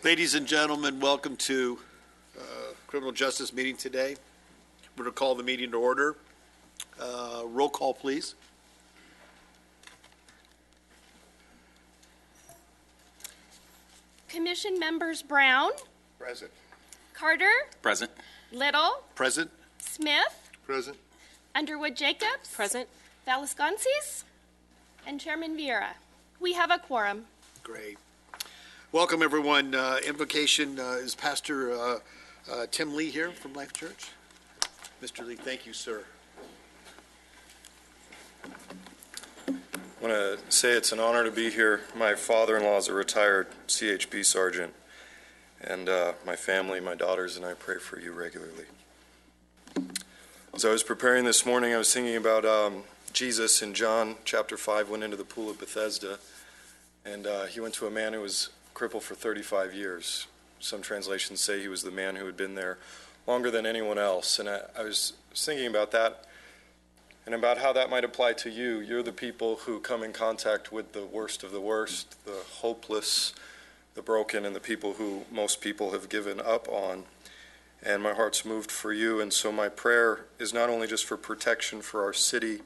Ladies and gentlemen, welcome to criminal justice meeting today. We're going to call the meeting to order. Roll call, please. Commission members Brown. Present. Carter. Present. Little. Present. Smith. Present. Underwood Jacobs. Present. Valasconces. And Chairman Vieira. We have a quorum. Great. Welcome, everyone. Invocation is Pastor Tim Lee here from Life Church. Mr. Lee, thank you, sir. I want to say it's an honor to be here. My father-in-law is a retired CHP sergeant, and my family, my daughters, and I pray for you regularly. As I was preparing this morning, I was thinking about Jesus in John chapter 5 went into the pool of Bethesda, and he went to a man who was crippled for 35 years. Some translations say he was the man who had been there longer than anyone else. And I was thinking about that and about how that might apply to you. You're the people who come in contact with the worst of the worst, the hopeless, the broken, and the people who most people have given up on. And my heart's moved for you. And so my prayer is not only just for protection for our city,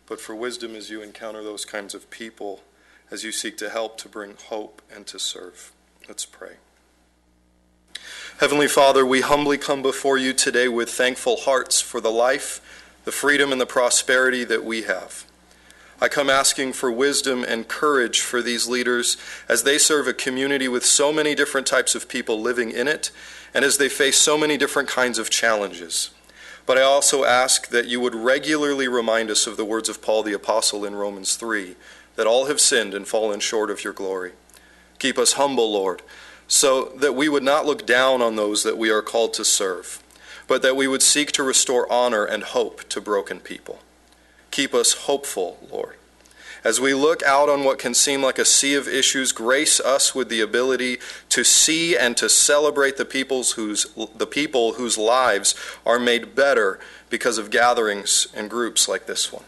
but for wisdom as you encounter those kinds of people, as you seek to help, to bring hope, and to serve. Let's pray. Heavenly Father, we humbly come before you today with thankful hearts for the life, the freedom, and the prosperity that we have. I come asking for wisdom and courage for these leaders as they serve a community with so many different types of people living in it, and as they face so many different kinds of challenges. But I also ask that you would regularly remind us of the words of Paul the Apostle in Romans 3, that all have sinned and fallen short of your glory. Keep us humble, Lord, so that we would not look down on those that we are called to serve, but that we would seek to restore honor and hope to broken people. Keep us hopeful, Lord. As we look out on what can seem like a sea of issues, grace us with the ability to see and to celebrate the people whose lives are made better because of gatherings and groups like this one.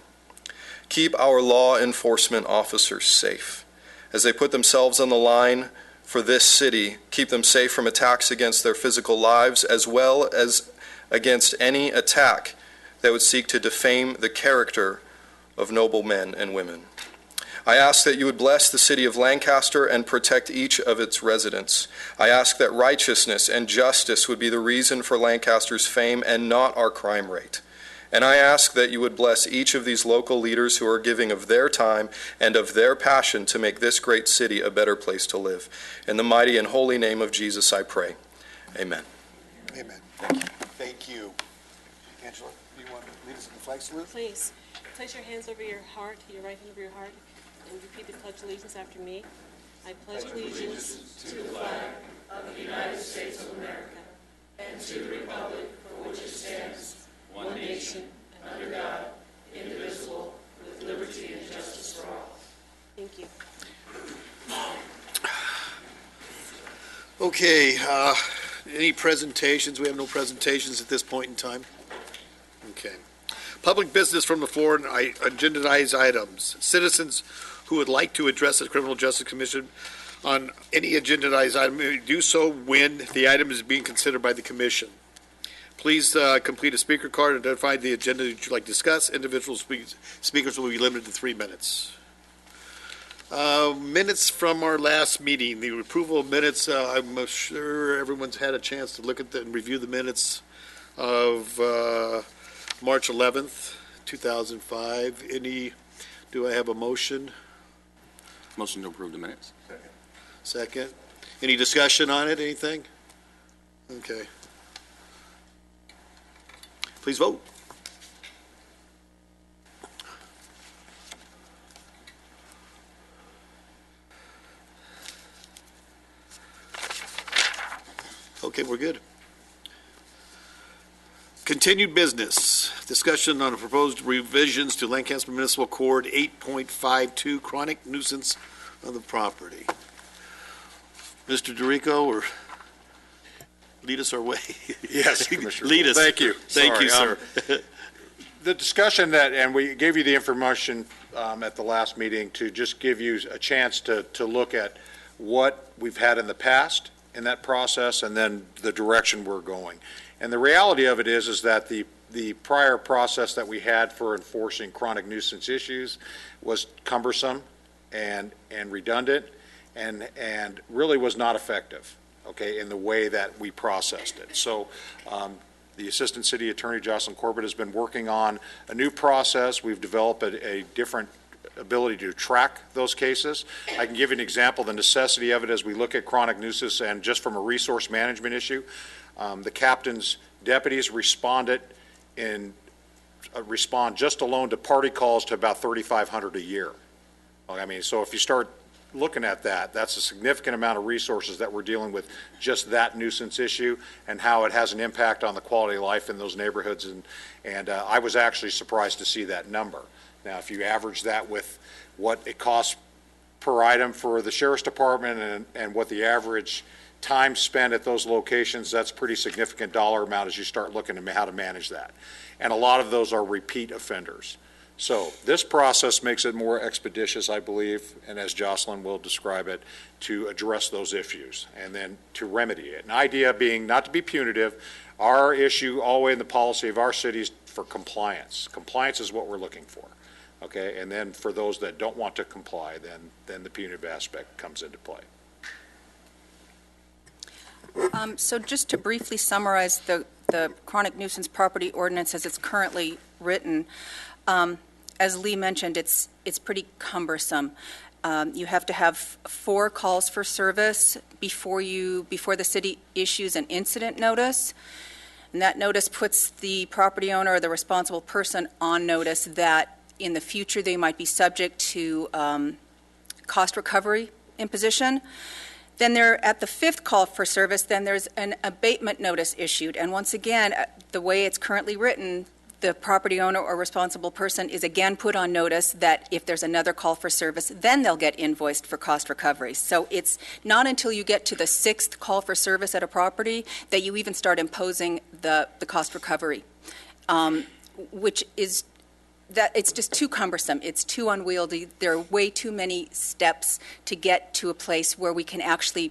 Keep our law enforcement officers safe. As they put themselves on the line for this city, keep them safe from attacks against their physical lives, as well as against any attack that would seek to defame the character of noble men and women. I ask that you would bless the city of Lancaster and protect each of its residents. I ask that righteousness and justice would be the reason for Lancaster's fame and not our crime rate. And I ask that you would bless each of these local leaders who are giving of their time and of their passion to make this great city a better place to live. In the mighty and holy name of Jesus, I pray. Amen. Amen. Thank you. Thank you. Angela, do you want to lead us in the flag salute? Please, place your hands over your heart, your right hand over your heart, and repeat the Pledge of Allegiance after me. I pledge allegiance to the flag of the United States of America and to the republic for which it stands, one nation, under God, indivisible, with liberty and justice for all. Thank you. Okay, any presentations? We have no presentations at this point in time. Okay. Public business from the floor and agendized items. Citizens who would like to address the Criminal Justice Commission on any agendized item may do so when the item is being considered by the Commission. Please complete a speaker card and identify the agenda that you'd like to discuss. Individual speakers will be limited to 3 minutes. Minutes from our last meeting. The approval of minutes, I'm sure everyone's had a chance to look at and review the minutes of March 11th, 2005. Do I have a motion? Motion to approve the minutes. Second. Any discussion on it, anything? Okay. Please vote. Okay, we're good. Continued business. Discussion on proposed revisions to Lancaster Municipal Code 8.52, chronic nuisance on the property. Mr. DeRico, or lead us our way. Yes, Commissioner. Lead us. Thank you. Thank you, sir. The discussion and we gave you the information at the last meeting to just give you a chance to look at what we've had in the past in that process and then the direction we're going. And the reality of it is that the prior process that we had for enforcing chronic nuisance issues was cumbersome and redundant and really was not effective, okay, in the way that we processed it. So the Assistant City Attorney, Jocelyn Corbett, has been working on a new process. We've developed a different ability to track those cases. I can give you an example, the necessity of it as we look at chronic nuisance and just from a resource management issue. The captain's deputies respond just alone to party calls to about 3,500 a year. I mean, so if you start looking at that, that's a significant amount of resources that we're dealing with just that nuisance issue and how it has an impact on the quality of life in those neighborhoods. And I was actually surprised to see that number. Now, if you average that with what it costs per item for the Sheriff's Department and what the average time spent at those locations, that's a pretty significant dollar amount as you start looking at how to manage that. And a lot of those are repeat offenders. So this process makes it more expeditious, I believe, and as Jocelyn will describe it, to address those issues and then to remedy it. An idea being not to be punitive. Our issue always in the policy of our city is for compliance. Compliance is what we're looking for. Okay, and then for those that don't want to comply, then the punitive aspect comes into play. So just to briefly summarize the chronic nuisance property ordinance as it's currently written, as Lee mentioned, it's pretty cumbersome. You have to have 4 calls for service before the city issues an incident notice. And that notice puts the property owner or the responsible person on notice that in the future they might be subject to cost recovery imposition. Then at the 5th call for service, then there's an abatement notice issued. And once again, the way it's currently written, the property owner or responsible person is again put on notice that if there's another call for service, then they'll get invoiced for cost recovery. So it's not until you get to the 6th call for service at a property that you even start imposing the cost recovery, which is that it's just too cumbersome. It's too unwieldy. There are way too many steps to get to a place where we can actually.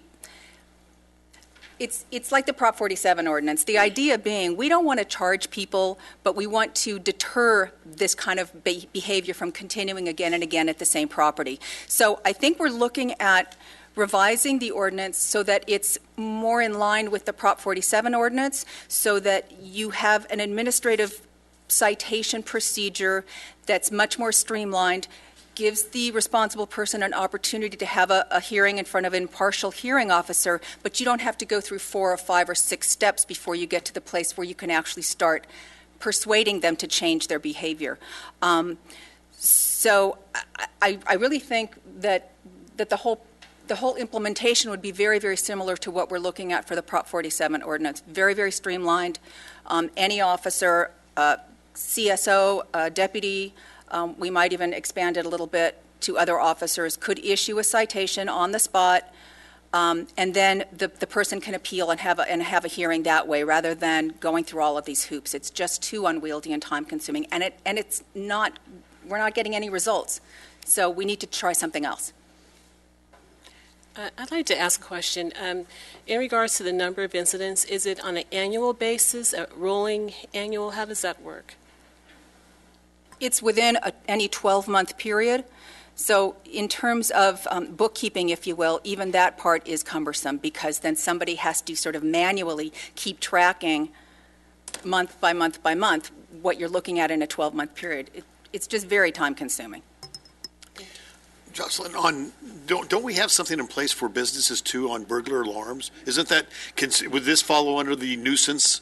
It's like the Prop 47 ordinance. The idea being we don't want to charge people, but we want to deter this kind of behavior from continuing again and again at the same property. So I think we're looking at revising the ordinance so that it's more in line with the Prop 47 ordinance, so that you have an administrative citation procedure that's much more streamlined, gives the responsible person an opportunity to have a hearing in front of an impartial hearing officer, but you don't have to go through 4 or 5 or 6 steps before you get to the place where you can actually start persuading them to change their behavior. So I really think that the whole implementation would be very, very similar to what we're looking at for the Prop 47 ordinance. Very, very streamlined. Any officer, CSO, deputy, we might even expand it a little bit to other officers, could issue a citation on the spot, and then the person can appeal and have a hearing that way rather than going through all of these hoops. It's just too unwieldy and time-consuming, and it's not. We're not getting any results, so we need to try something else. I'd like to ask a question. In regards to the number of incidents, is it on an annual basis, a rolling annual? How does that work? It's within any 12-month period. So in terms of bookkeeping, if you will, even that part is cumbersome because then somebody has to sort of manually keep tracking month by month by month what you're looking at in a 12-month period. It's just very time-consuming. Jocelyn, don't we have something in place for businesses too on burglar alarms? Isn't that, would this follow under the nuisance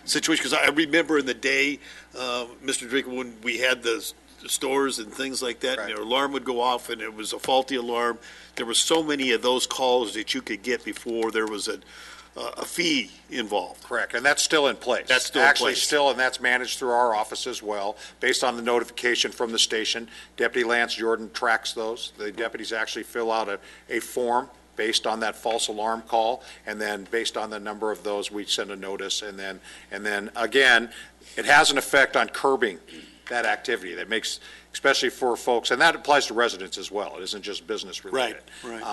situation? Because I remember in the day, Mr. Drinker, when we had the stores and things like that, right, and their alarm would go off and it was a faulty alarm. There were so many of those calls that you could get before there was a fee involved. Correct, and that's still in place. That's still in Actually, place. still, and that's managed through our office as well, based on the notification from the station. Deputy Lance Jordan tracks those. The deputies actually fill out a form based on that false alarm call, and then based on the number of those, we send a notice, and then again, it has an effect on curbing that activity. That makes, especially for folks, and that applies to residents as well. It isn't just business related. Right.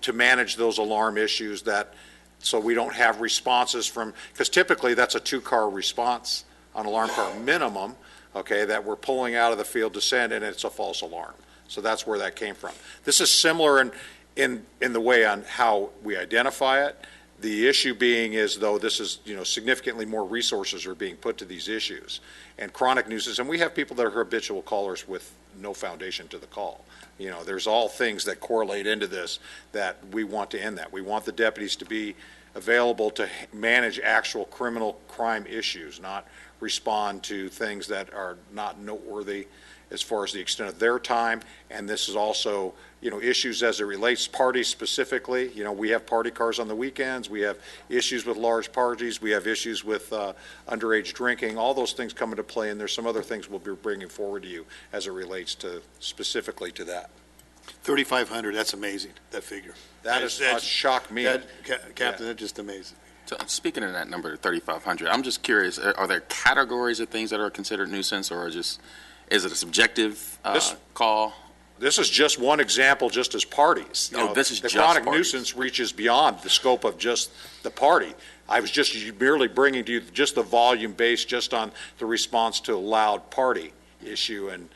To manage those alarm issues that so we don't have responses from, because typically that's a 2-car response on alarm car minimum, okay, that we're pulling out of the field to send, and it's a false alarm. So that's where that came from. This is similar in the way on how we identify it. The issue being is, though, this is, significantly more resources are being put to these issues. And chronic nuisance, and we have people that are habitual callers with no foundation to the call. There's all things that correlate into this that we want to end that. We want the deputies to be available to manage actual criminal crime issues, not respond to things that are not noteworthy as far as the extent of their time. And this is also, issues as it relates parties specifically. We have party cars on the weekends. We have issues with large parties. We have issues with underage drinking. All those things come into play, and there's some other things we'll be bringing forward to you as it relates to specifically to that. 3,500, that's amazing, that figure. That shocked me. Captain, that's just amazing. So speaking of that number, 3,500, I'm just curious, are there categories of things that are considered nuisance, or is it a subjective call? This is just one example, just as parties. This is the just chronic parties. nuisance reaches beyond the scope of just the party. I was just merely bringing to you just the volume based just on the response to a loud party issue and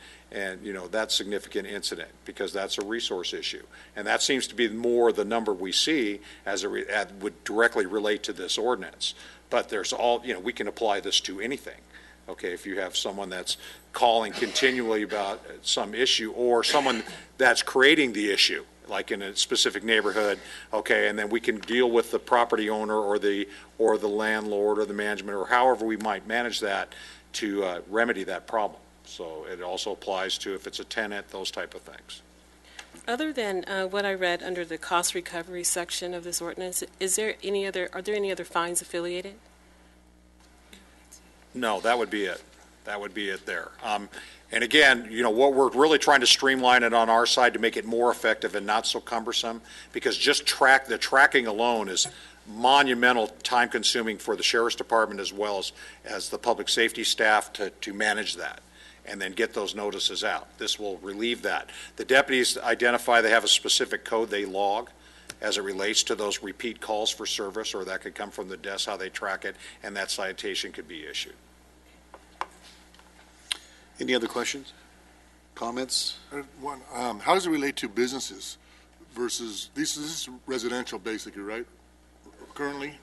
that significant incident, because that's a resource issue. And that seems to be more the number we see as would directly relate to this ordinance. But there's we can apply this to anything. Okay, if you have someone that's calling continually about some issue, or someone that's creating the issue, like in a specific neighborhood, okay, and then we can deal with the property owner or the landlord or the management or however we might manage that to remedy that problem. So it also applies to if it's a tenant, those type of things. Other than what I read under the cost recovery section of this ordinance, are there any other fines affiliated? No, that would be it. That would be it there. And again, what we're really trying to streamline it on our side to make it more effective and not so cumbersome, because just the tracking alone is monumental time consuming for the sheriff's department as well as the public safety staff to manage that and then get those notices out. This will relieve that. The deputies identify they have a specific code they log as it relates to those repeat calls for service, or that could come from the desk, how they track it, and that citation could be issued. Any other questions? Comments? One, how does it relate to businesses versus, this is residential basically, right? Currently?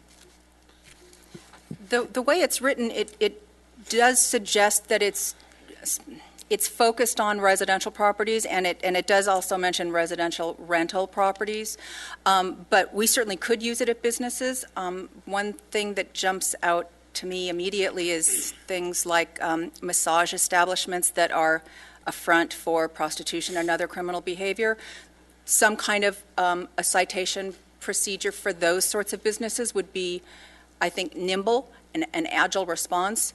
The way it's written, it does suggest that it's focused on residential properties, and it does also mention residential rental properties. But we certainly could use it at businesses. One thing that jumps out to me immediately is things like massage establishments that are a front for prostitution and other criminal behavior. Some kind of a citation procedure for those sorts of businesses would be, I think, nimble. An agile response.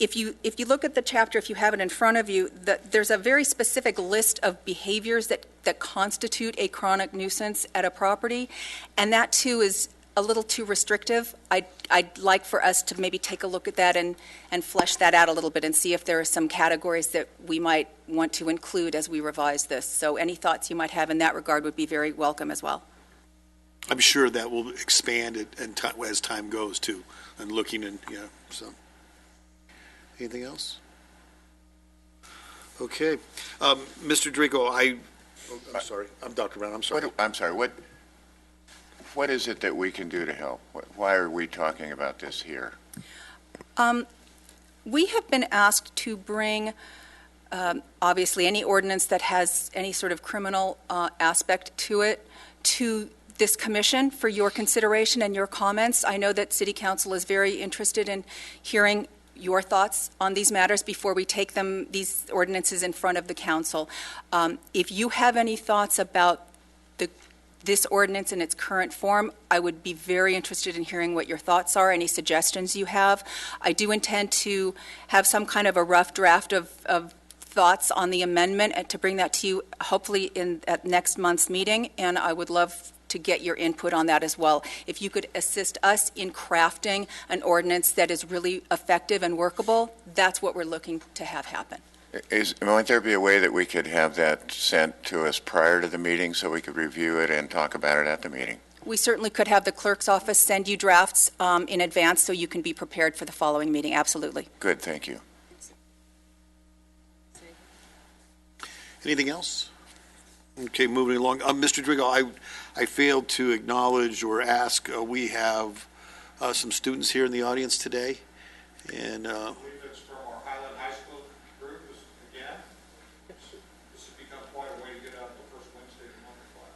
If you look at the chapter, if you have it in front of you, there's a very specific list of behaviors that constitute a chronic nuisance at a property, and that too is a little too restrictive. I'd like for us to maybe take a look at that and flesh that out a little bit and see if there are some categories that we might want to include as we revise this. So any thoughts you might have in that regard would be very welcome as well. I'm sure that will expand as time goes too, and looking and so. Anything else? Okay, Mr. Drigo, I'm sorry. I'm Dr. Brown. I'm sorry. I'm sorry. What is it that we can do to help? Why are we talking about this here? We have been asked to bring, obviously, any ordinance that has any sort of criminal aspect to it to this commission for your consideration and your comments. I know that City Council is very interested in hearing your thoughts on these matters before we take these ordinances in front of the council. If you have any thoughts about this ordinance in its current form, I would be very interested in hearing what your thoughts are, any suggestions you have. I do intend to have some kind of a rough draft of thoughts on the amendment and to bring that to you hopefully at next month's meeting, and I would love to get your input on that as well. If you could assist us in crafting an ordinance that is really effective and workable, that's what we're looking to have happen. Might there be a way that we could have that sent to us prior to the meeting so we could review it and talk about it at the meeting? We certainly could have the clerk's office send you drafts in advance so you can be prepared for the following meeting, absolutely. Good, thank you. Anything else? Okay, moving along. Mr. Drigo, I failed to acknowledge or ask, we have some students here in the audience today, and I believe it's from our Highland High School group, again. This has become quite a way to get out the first Wednesday of the month class.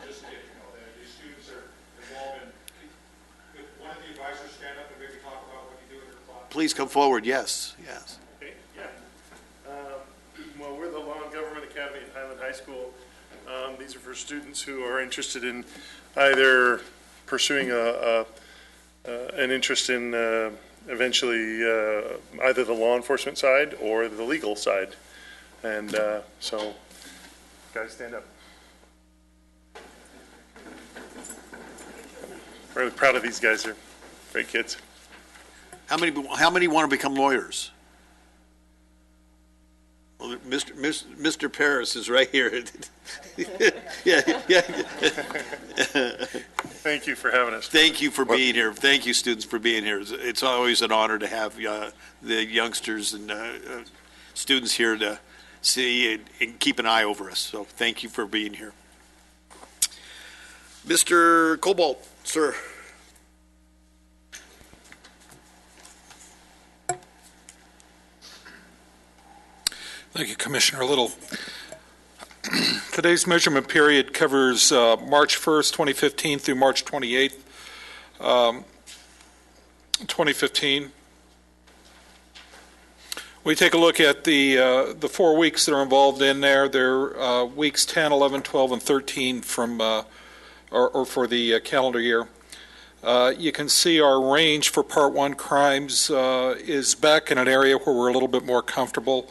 Just so you know, these students are involved in, could one of the advisors stand up and maybe talk about what you do in your class? please come forward. Yes, yes. Okay, yeah. Well, we're the Law and Government Academy at Highland High School. These are for students who are interested in either pursuing an interest in eventually either the law enforcement side or the legal side. And so, guys, stand up. Really proud of these guys. They're great kids. How many want to become lawyers? Well, Mr. Paris is right here. Yeah. Thank you for having us. Thank you for being here. Thank you, students, for being here. It's always an honor to have the youngsters and students here to see and keep an eye over us. So thank you for being here. Mr. Cobalt, sir. Thank you, Commissioner Little. Today's measurement period covers March 1st, 2015 through March 28th, 2015. We take a look at the 4 weeks that are involved in there. They're weeks 10, 11, 12, and 13 from or for the calendar year. You can see our range for Part 1 crimes is back in an area where we're a little bit more comfortable.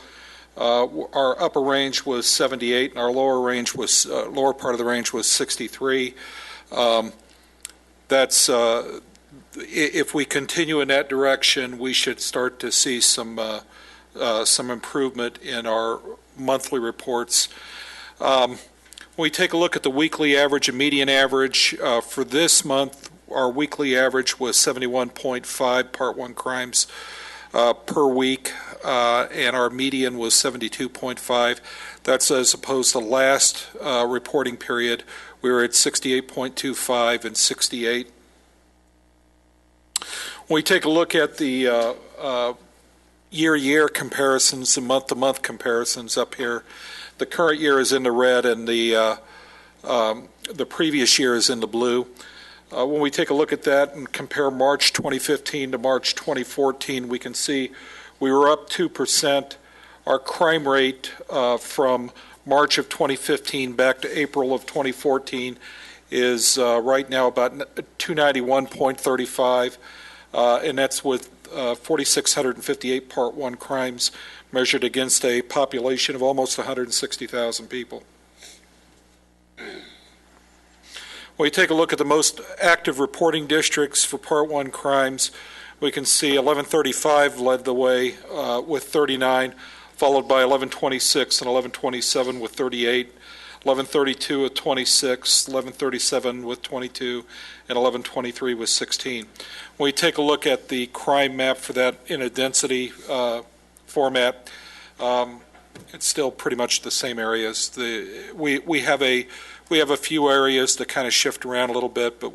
Our upper range was 78, and our lower range was lower part of the range was 63. That's if we continue in that direction, we should start to see some improvement in our monthly reports. When we take a look at the weekly average and median average for this month, our weekly average was 71.5 Part 1 crimes per week, and our median was 72.5. That's as opposed to last reporting period, we were at 68.25 and 68. When we take a look at the year-to-year comparisons, the month-to-month comparisons up here, the current year is in the red and the previous year is in the blue. When we take a look at that and compare March 2015 to March 2014, we can see we were up 2%. Our crime rate from March of 2015 back to April of 2014 is right now about 291.35, and that's with 4,658 Part 1 crimes measured against a population of almost 160,000 people. When we take a look at the most active reporting districts for Part 1 crimes, we can see 1135 led the way with 39, followed by 1126 and 1127 with 38, 1132 with 26, 1137 with 22, and 1123 with 16. When we take a look at the crime map for that in a density format, it's still pretty much the same areas. We have a few areas that kind of shift around a little bit, but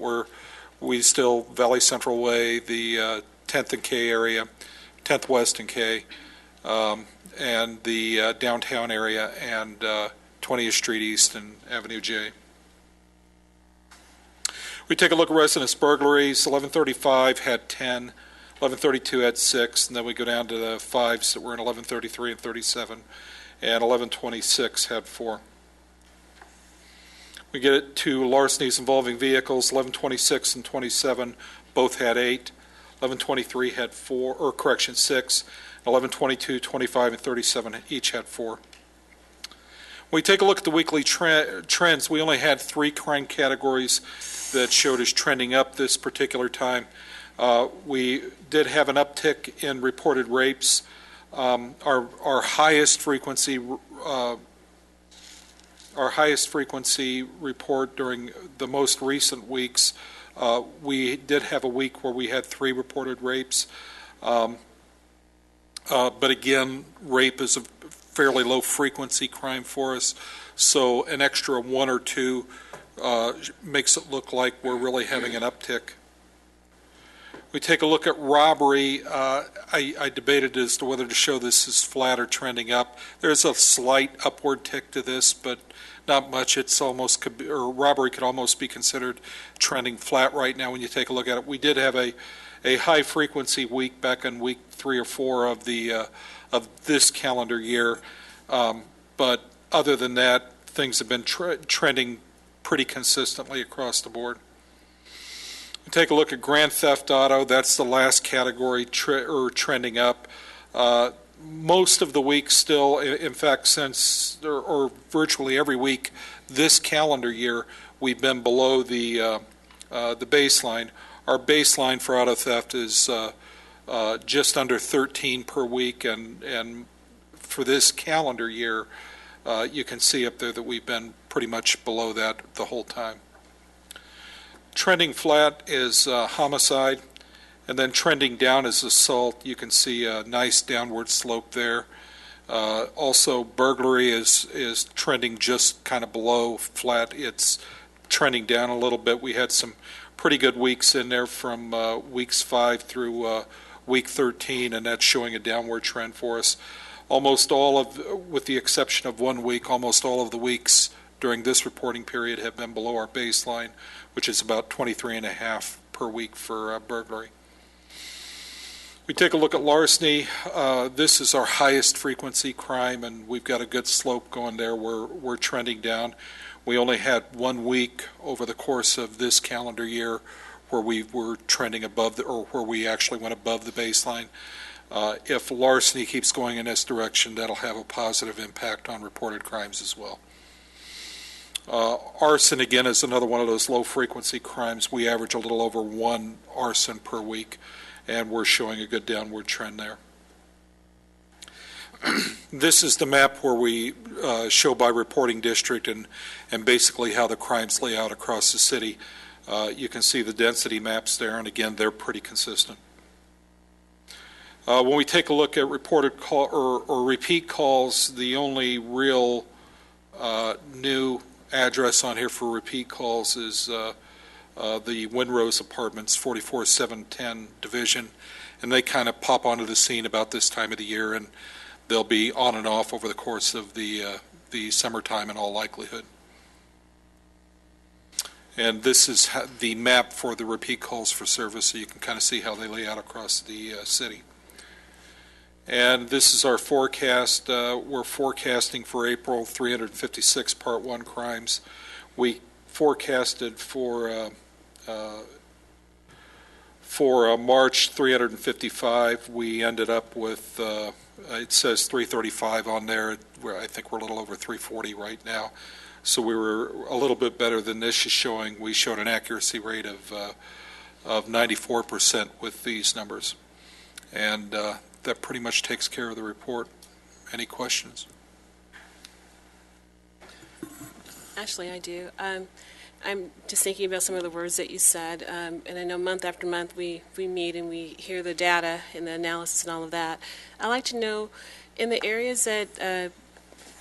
we still Valley Central Way, the 10th and K area, 10th West and K, and the downtown area, and 20th Street East and Avenue J. We take a look at residence burglaries. 1135 had 10, 1132 had 6, and then we go down to the 5s that were in 1133 and 37, and 1126 had 4. We get it to larcenies involving vehicles. 1126 and 27 both had 8. 1123 had 6. 1122, 25, and 37 each had 4. When we take a look at the weekly trends, we only had 3 crime categories that showed us trending up this particular time. We did have an uptick in reported rapes. Our highest frequency our highest frequency report during the most recent weeks. We did have a week where we had 3 reported rapes. But again, rape is a fairly low frequency crime for us, so an extra 1 or 2 makes it look like we're really having an uptick. We take a look at robbery. I debated as to whether to show this as flat or trending up. There's a slight upward tick to this, but not much. It's almost, or robbery could almost be considered trending flat right now when you take a look at it. We did have a high frequency week back in week 3 or 4 of this calendar year, but other than that, things have been trending pretty consistently across the board. We take a look at grand theft auto. That's the last category trending up. Most of the week still, in fact, since or virtually every week this calendar year, we've been below the baseline. Our baseline for auto theft is just under 13 per week, and for this calendar year, you can see up there that we've been pretty much below that the whole time. Trending flat is homicide, and then trending down is assault. You can see a nice downward slope there. Also, burglary is trending just kind of below flat. It's trending down a little bit. We had some pretty good weeks in there from weeks 5 through week 13, and that's showing a downward trend for us. Almost all of, with the exception of 1 week, almost all of the weeks during this reporting period have been below our baseline, which is about 23.5 per week for burglary. We take a look at larceny. This is our highest frequency crime, and we've got a good slope going there. We're trending down. We only had 1 week over the course of this calendar year where we were trending above, or where we actually went above the baseline. If larceny keeps going in this direction, that'll have a positive impact on reported crimes as well. Arson, again, is another one of those low-frequency crimes. We average a little over 1 arson per week, and we're showing a good downward trend there. This is the map where we show by reporting district and basically how the crimes lay out across the city. You can see the density maps there, and again, they're pretty consistent. When we take a look at reported call or repeat calls, the only real new address on here for repeat calls is the Windrose Apartments 44710 division, and they kind of pop onto the scene about this time of the year, and they'll be on and off over the course of the summertime in all likelihood. And this is the map for the repeat calls for service, so you can kind of see how they lay out across the city. And this is our forecast. We're forecasting for April 356 Part 1 crimes. We forecasted for March 355. We ended up with, it says 335 on there. I think we're a little over 340 right now. So we were a little bit better than this is showing. We showed an accuracy rate of 94% with these numbers. And that pretty much takes care of the report. Any questions? Actually, I do. I'm just thinking about some of the words that you said, and I know month after month we meet and we hear the data and the analysis and all of that. I'd like to know, in the areas that,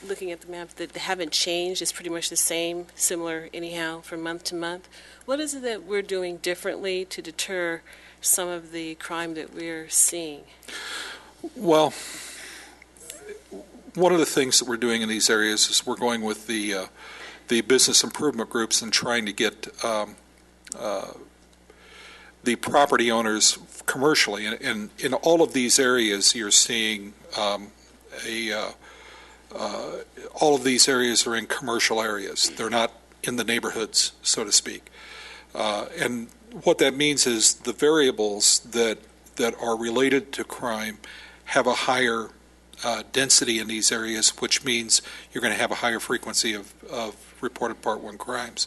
looking at the map, that haven't changed, it's pretty much the same, similar anyhow from month to month, what is it that we're doing differently to deter some of the crime that we're seeing? Well, one of the things that we're doing in these areas is we're going with the business improvement groups and trying to get the property owners commercially. And in all of these areas, you're seeing all of these areas are in commercial areas. They're not in the neighborhoods, so to speak. And what that means is the variables that are related to crime have a higher density in these areas, which means you're going to have a higher frequency of reported Part 1 crimes.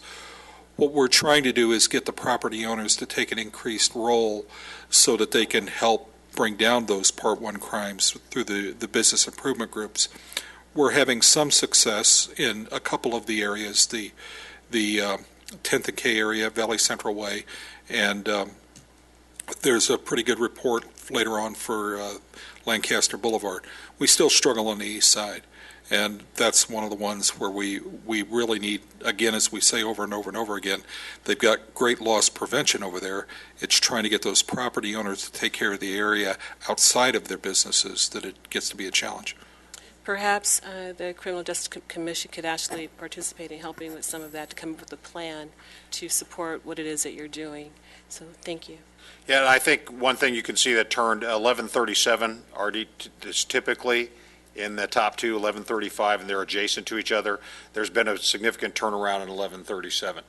What we're trying to do is get the property owners to take an increased role so that they can help bring down those Part 1 crimes through the business improvement groups. we're having some success in a couple of the areas, the 10th and K area, Valley Central Way, and there's a pretty good report later on for Lancaster Boulevard. We still struggle on the east side, and that's one of the ones where we really need, again, as we say over and over and over again, they've got great loss prevention over there. It's trying to get those property owners to take care of the area outside of their businesses that it gets to be a challenge. Perhaps the Criminal Justice Commission could actually participate in helping with some of that, to come up with a plan to support what it is that you're doing. So thank you. Yeah, and I think one thing you can see that turned 1137 already is typically in the top two, 1135, and they're adjacent to each other. There's been a significant turnaround in 1137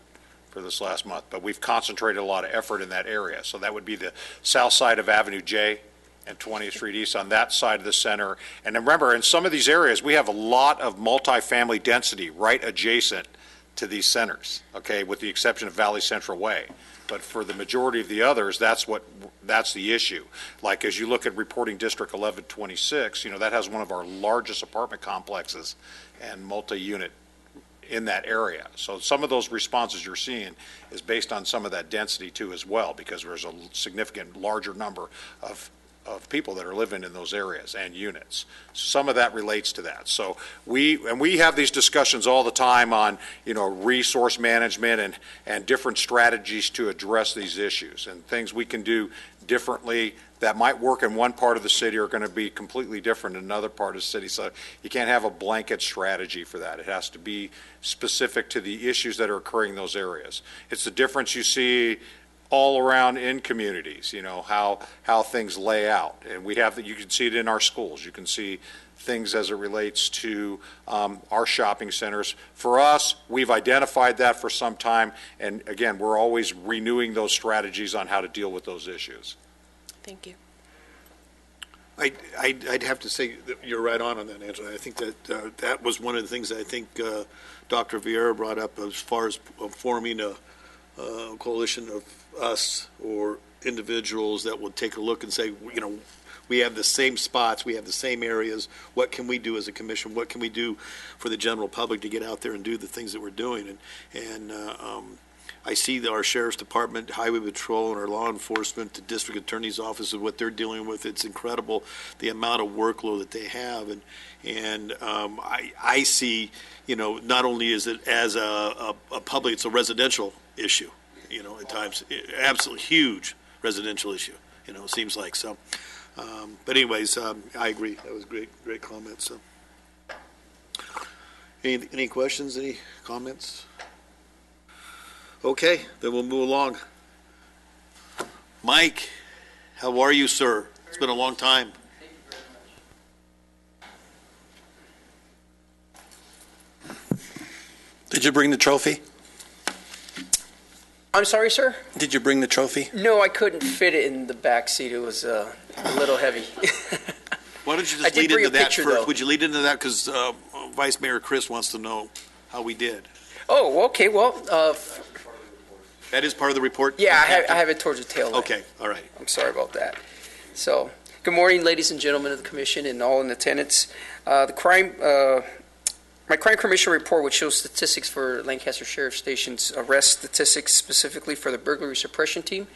for this last month, but we've concentrated a lot of effort in that area. So that would be the south side of Avenue J and 20th Street East on that side of the center. And remember, in some of these areas, we have a lot of multifamily density right adjacent to these centers, okay, with the exception of Valley Central Way. But for the majority of the others, that's the issue. Like, as you look at reporting District 1126, that has one of our largest apartment complexes and multi-unit in that area. So some of those responses you're seeing is based on some of that density too as well, because there's a significant larger number of people that are living in those areas and units. Some of that relates to that. So we have these discussions all the time on, resource management and different strategies to address these issues, and things we can do differently that might work in one part of the city are going to be completely different in another part of the city. So you can't have a blanket strategy for that. It has to be specific to the issues that are occurring in those areas. It's the difference you see all around in communities, how things lay out. And we have that, you can see it in our schools. You can see things as it relates to our shopping centers. For us, we've identified that for some time. And again, we're always renewing those strategies on how to deal with those issues. Thank you. I'd have to say that you're right on that, Angela. I think that that was one of the things that I think Dr. Vieira brought up as far as forming a coalition of us or individuals that will take a look and say, we have the same spots, we have the same areas. What can we do as a commission? What can we do for the general public to get out there and do the things that we're doing? And I see that our sheriff's department, highway patrol, and our law enforcement, the district attorney's office, and what they're dealing with. It's incredible the amount of workload that they have, and I see, not only is it as a public, it's a residential issue, at times, absolutely huge residential issue, it seems like so. But anyways, I agree. That was great comments. So. Any questions? Any comments? Okay, then we'll move along. Mike, how are you, sir? It's been a long time. Did you bring the trophy? I'm sorry, sir? Did you bring the trophy? No, I couldn't fit it in the back seat. It was a little heavy. Why don't you just lead into that first? Would you lead into that? Because Vice Mayor Chris wants to know how we did. Oh, okay. Well, that is part of the report? Yeah, I have it towards the tail end. Okay, all right. I'm sorry about that. So, good morning, ladies and gentlemen of the commission and all in attendance. My crime commission report, which shows statistics for Lancaster Sheriff Station's arrest statistics, specifically for the burglary suppression team.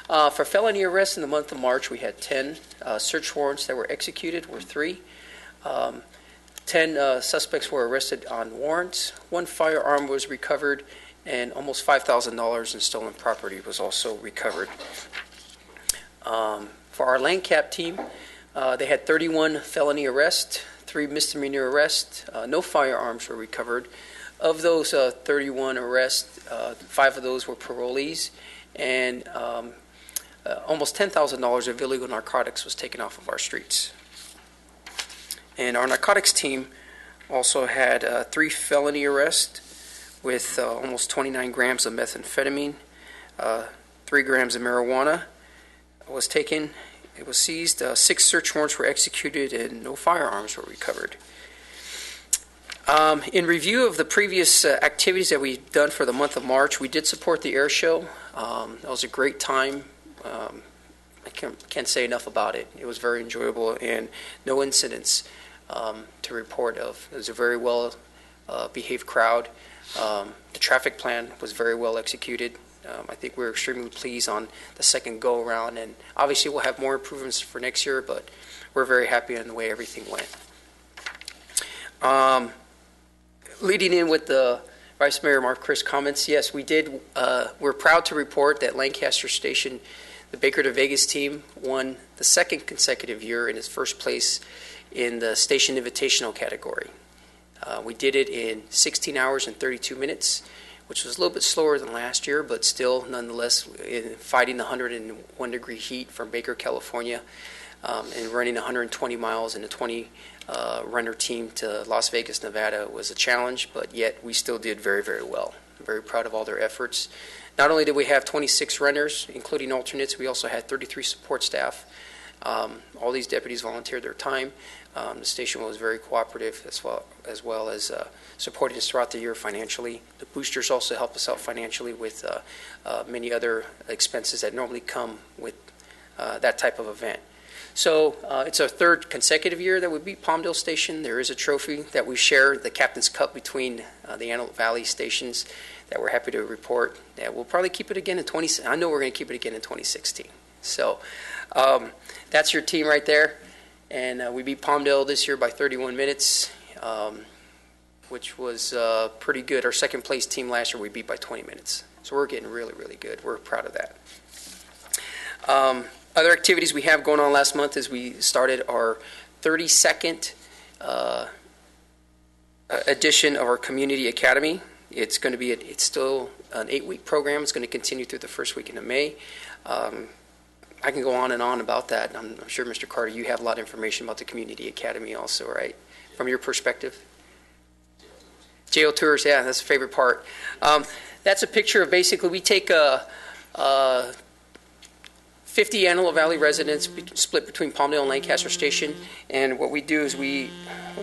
For felony arrests in the month of March, we had 10 search warrants that were executed, were 3. 10 suspects were arrested on warrants. 1 firearm was recovered, and almost $5,000 in stolen property was also recovered. For our LANCAP team, they had 31 felony arrests, 3 misdemeanor arrests. No firearms were recovered. Of those 31 arrests, 5 of those were parolees, and almost $10,000 of illegal narcotics was taken off of our streets. And our narcotics team also had 3 felony arrests with almost 29 grams of methamphetamine, 3 grams of marijuana was taken. It was seized. 6 search warrants were executed, and no firearms were recovered. In review of the previous activities that we've done for the month of March, we did support the air show. That was a great time. I can't say enough about it. It was very enjoyable and no incidents. to report of. It was a very well behaved crowd. The traffic plan was very well executed. I think we're extremely pleased on the second go-around, and obviously we'll have more improvements for next year, but we're very happy in the way everything went. Leading in with the Vice Mayor Mark Chris comments, yes, we did. We're proud to report that Lancaster Station, the Baker to Vegas team, won the second consecutive year in its first place in the Station Invitational category. We did it in 16 hours and 32 minutes, which was a little bit slower than last year, but still, nonetheless, in fighting the 101-degree heat from Baker, California, and running 120 miles in a 20-runner team to Las Vegas, Nevada was a challenge, but yet we still did very, very well. I'm very proud of all their efforts. Not only did we have 26 runners, including alternates, we also had 33 support staff. All these deputies volunteered their time. The station was very cooperative as well as supporting us throughout the year financially. The boosters also help us out financially with many other expenses that normally come with that type of event. So it's our third consecutive year that we beat Palmdale Station. There is a trophy that we share, the Captain's Cup, between the Antelope Valley stations that we're happy to report. Yeah, we'll probably keep it again in I know we're going to keep it again in 2016. So that's your team right there. And we beat Palmdale this year by 31 minutes, which was pretty good. Our second place team last year we beat by 20 minutes. So we're getting really, really good. We're proud of that. Other activities we have going on last month is we started our 32nd edition of our Community Academy. It's going to be, it's still an 8-week program. It's going to continue through the first weekend of May. I can go on and on about that. I'm sure, Mr. Carter, you have a lot of information about the Community Academy also, right? From your perspective? Jail tours, yeah, that's a favorite part. That's a picture of basically, we take 50 Antelope Valley residents split between Palmdale and Lancaster Station, and what we do is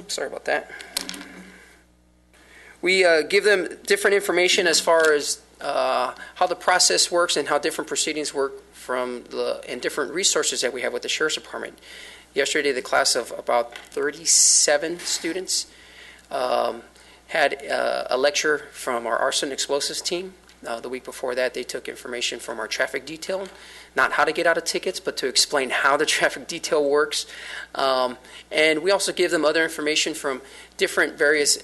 sorry about that. We give them different information as far as how the process works and how different proceedings work and different resources that we have with the Sheriff's Department. Yesterday, the class of about 37 students had a lecture from our arson explosives team. The week before that, they took information from our traffic detail, not how to get out of tickets, but to explain how the traffic detail works. And we also give them other information from different various,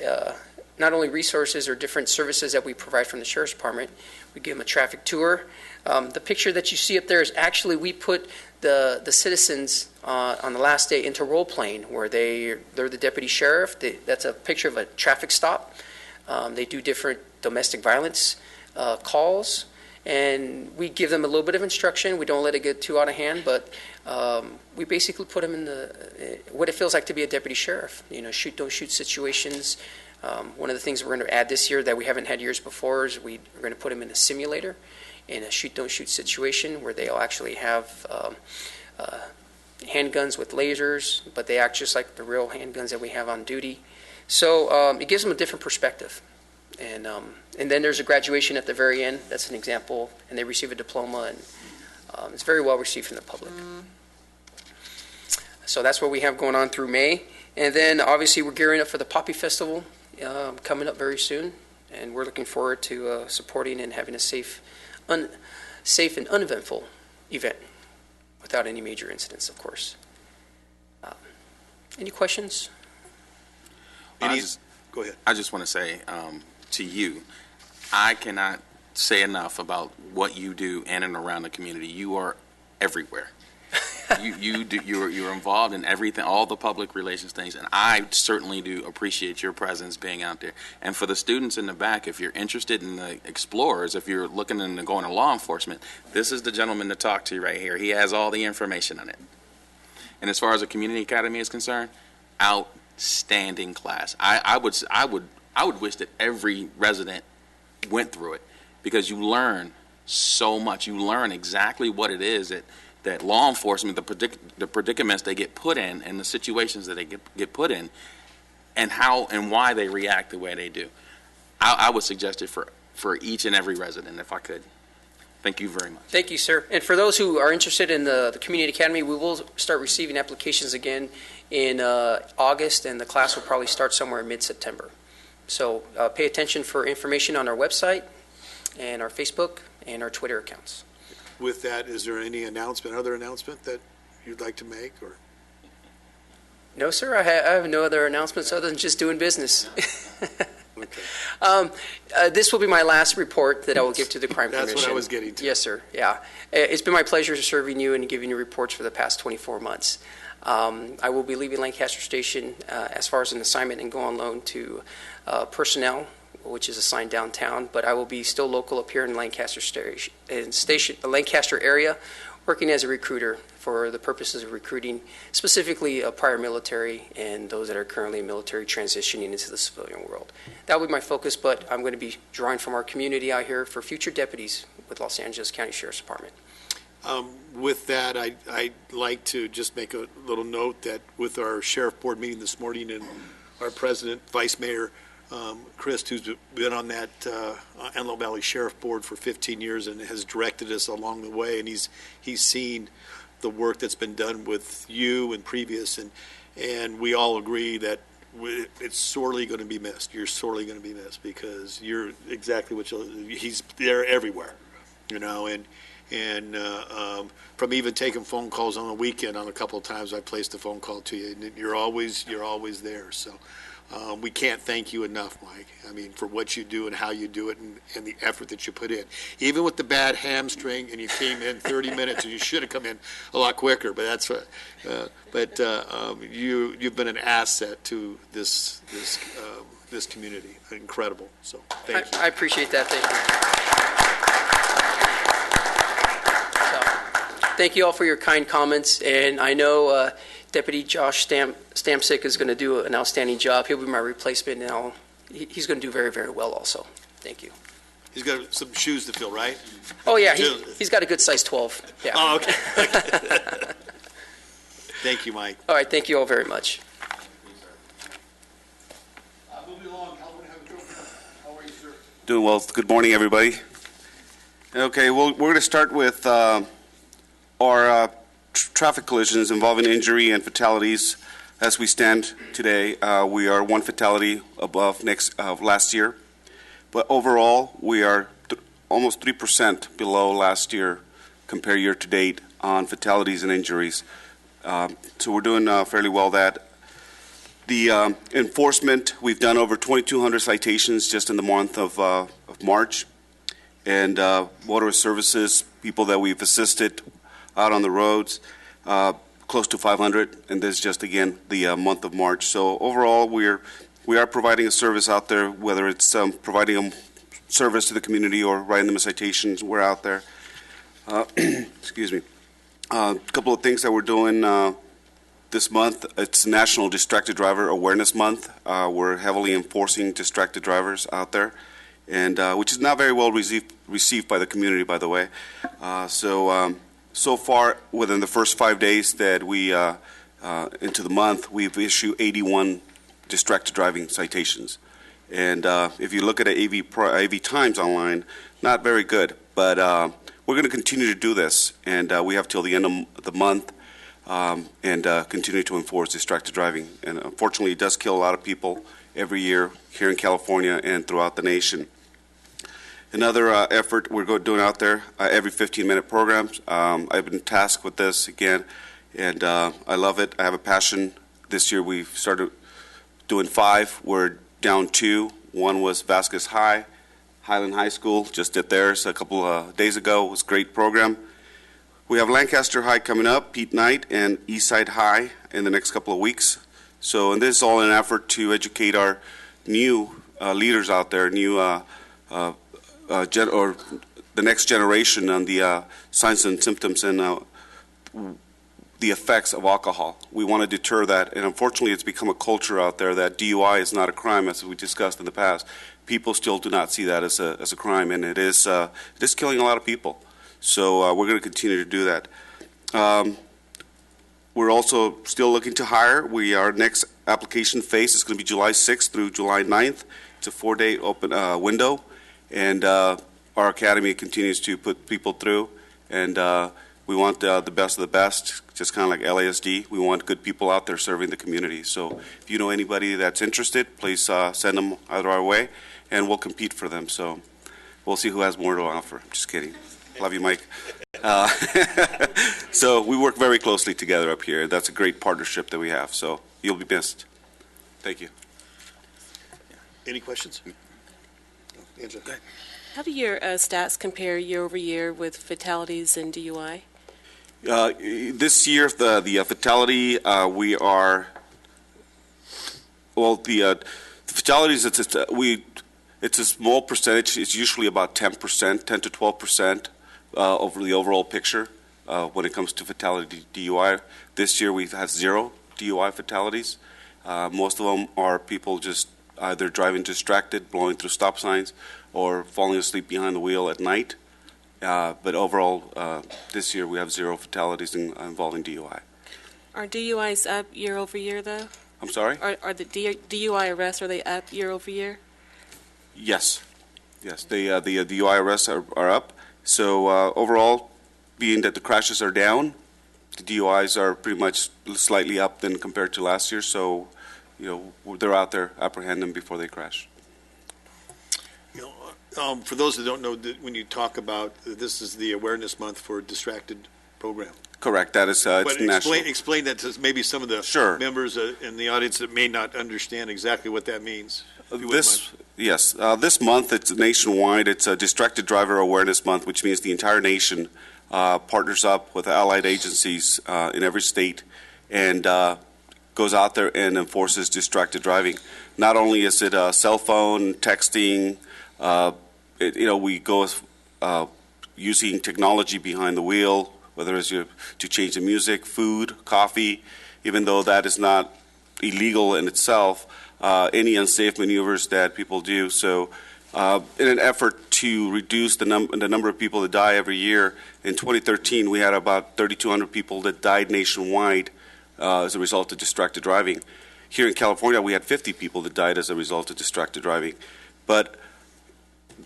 not only resources or different services that we provide from the Sheriff's Department. We give them a traffic tour. The picture that you see up there is actually we put the citizens on the last day into role playing, where they're the deputy sheriff. That's a picture of a traffic stop. They do different domestic violence calls, and we give them a little bit of instruction. We don't let it get too out of hand, but we basically put them in what it feels like to be a deputy sheriff. Shoot, don't shoot situations. One of the things we're going to add this year that we haven't had years before is we're going to put them in a simulator, in a shoot, don't shoot situation, where they'll actually have handguns with lasers, but they act just like the real handguns that we have on duty. So it gives them a different perspective. And then there's a graduation at the very end. That's an example. And they receive a diploma, and it's very well received from the public. So that's what we have going on through May. And then obviously we're gearing up for the Poppy Festival coming up very soon. And we're looking forward to supporting and having a safe and uneventful event without any major incidents, of course. Any questions? Go ahead. I just want to say to you, I cannot say enough about what you do in and around the community. You are everywhere. You're involved in everything, all the public relations things, and I certainly do appreciate your presence being out there. And for the students in the back, if you're interested in the explorers, if you're looking into going to law enforcement, this is the gentleman to talk to right here. He has all the information on it. And as far as the community academy is concerned, outstanding class. I would wish that every resident went through it, because you learn so much. You learn exactly what it is that law enforcement, the predicaments they get put in, and the situations that they get put in, and how and why they react the way they do. I would suggest it for each and every resident, if I could. Thank you very much. Thank you, sir. And for those who are interested in the Community Academy, we will start receiving applications again in August, and the class will probably start somewhere in mid-September. So pay attention for information on our website and our Facebook and our Twitter accounts. With that, is there any other announcement that you'd like to make, or? No, sir, I have no other announcements other than just doing business. Okay. This will be my last report that I will give to the Crime Commission. That's what I was getting to. Yes, sir, yeah. It's been my pleasure serving you and giving you reports for the past 24 months. I will be leaving Lancaster Station as far as an assignment and go on loan to personnel, which is assigned downtown, but I will be still local up here in Lancaster Lancaster area, working as a recruiter for the purposes of recruiting specifically prior military and those that are currently military transitioning into the civilian world. That will be my focus, but I'm going to be drawing from our community out here for future deputies with Los Angeles County Sheriff's Department. With that, I'd like to just make a little note that with our Sheriff Board meeting this morning and our President, Vice Mayor, Chris, who's been on that Antelope Valley Sheriff Board for 15 years and has directed us along the way, and he's seen the work that's been done with you and previous, and we all agree that it's sorely going to be missed. You're sorely going to be missed because you're exactly what he's there everywhere, and from even taking phone calls on the weekend on a couple of times I placed a phone call to you, and you're always there. So we can't thank you enough, Mike. I mean, for what you do and how you do it and the effort that you put in. Even with the bad hamstring and you came in 30 minutes and you should have come in a lot quicker, but that's what, you've been an asset to this community. Incredible. So thank you. I appreciate that. Thank you. Thank you all for your kind comments, and I know Deputy Josh Stamsic is going to do an outstanding job. He'll be my replacement, and he's going to do very, very well also. Thank you. He's got some shoes to fill, right? Oh, yeah, he's got a good size 12. Yeah. Oh, okay. Thank you, Mike. All right, thank you all very much. Moving along, Calvin, how are you, sir? Doing well. Good morning, everybody. Okay, well, we're going to start with our traffic collisions involving injury and fatalities. As we stand today, we are one fatality above last year, but overall we are almost 3% below last year, compare year to date on fatalities and injuries. So we're doing fairly well. That the enforcement, we've done over 2,200 citations just in the month of March, and motorist services, people that we've assisted out on the roads, close to 500, and this is just, again, the month of March. So overall, we are providing a service out there, whether it's providing a service to the community or writing them a citation. We're out there. Excuse me. A couple of things that we're doing this month. It's National Distracted Driver Awareness Month. We're heavily enforcing distracted drivers out there, and which is not very well received by the community, by the way. So far, within the first 5 days that we into the month, we've issued 81 distracted driving citations. And if you look at AV Times online, not very good. But we're going to continue to do this, and we have till the end of the month, and continue to enforce distracted driving. And unfortunately, it does kill a lot of people every year here in California and throughout the nation. Another effort we're doing out there, every 15-minute programs. I've been tasked with this again, and I love it. I have a passion. This year we've started doing 5. We're down 2. One was Vasquez High, Highland High School. Just did theirs a couple of days ago. It was a great program. We have Lancaster High coming up, Pete Knight, and Eastside High in the next couple of weeks. So, and this is all in an effort to educate our new leaders out there, or the next generation on the signs and symptoms and the effects of alcohol. We want to deter that, and unfortunately it's become a culture out there that DUI is not a crime, as we discussed in the past. People still do not see that as a crime, and it is killing a lot of people. So we're going to continue to do that. We're also still looking to hire. Our next application phase is going to be July 6th through July 9th. It's a 4-day open window. And our academy continues to put people through, and We want the best of the best, just kind of like LASD. We want good people out there serving the community. So if you know anybody that's interested, please send them either our way, and we'll compete for them. So we'll see who has more to offer. Just kidding. Love you, Mike. So we work very closely together up here. That's a great partnership that we have. So you'll be missed. Thank you. Any questions? Angela. Go ahead. How do your stats compare year over year with fatalities and DUI? This year, the fatality, we are, well, the fatalities, it's a small percentage. It's usually about 10%, 10 to 12% over the overall picture when it comes to fatality DUI. This year, we've had 0 DUI fatalities. Most of them are people just either driving distracted, blowing through stop signs, or falling asleep behind the wheel at night. But overall, this year we have 0 fatalities involving DUI. Are DUIs up year over year, though? I'm sorry? Are the DUI arrests, are they up year over year? Yes. Yes, the DUI arrests are up. So overall, being that the crashes are down, the DUIs are pretty much slightly up than compared to last year. So, they're out there apprehending them before they crash. For those that don't know, when you talk about, this is the awareness month for distracted program. Correct. That is, it's national. Explain that to maybe some of the members in the audience that may not understand exactly what that means. This month it's nationwide. It's a Distracted Driver Awareness Month, which means the entire nation partners up with allied agencies in every state and goes out there and enforces distracted driving. Not only is it cell phone, texting, we go using technology behind the wheel, whether it's to change the music, food, coffee, even though that is not illegal in itself, any unsafe maneuvers that people do. So in an effort to reduce the number of people that die every year, in 2013 we had about 3,200 people that died nationwide as a result of distracted driving. Here in California we had 50 people that died as a result of distracted driving. But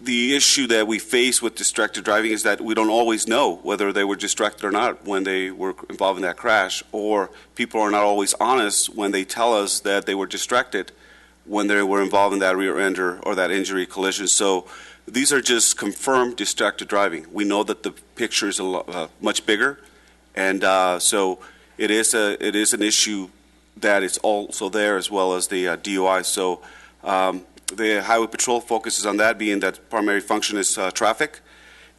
the issue that we face with distracted driving is that we don't always know whether they were distracted or not when they were involved in that crash, or people are not always honest when they tell us that they were distracted when they were involved in that rear ender or that injury collision. So these are just confirmed distracted driving. We know that the picture is much bigger, and so it is an issue that is also there, as well as the DUI. So the Highway Patrol focuses on that, being that primary function is traffic,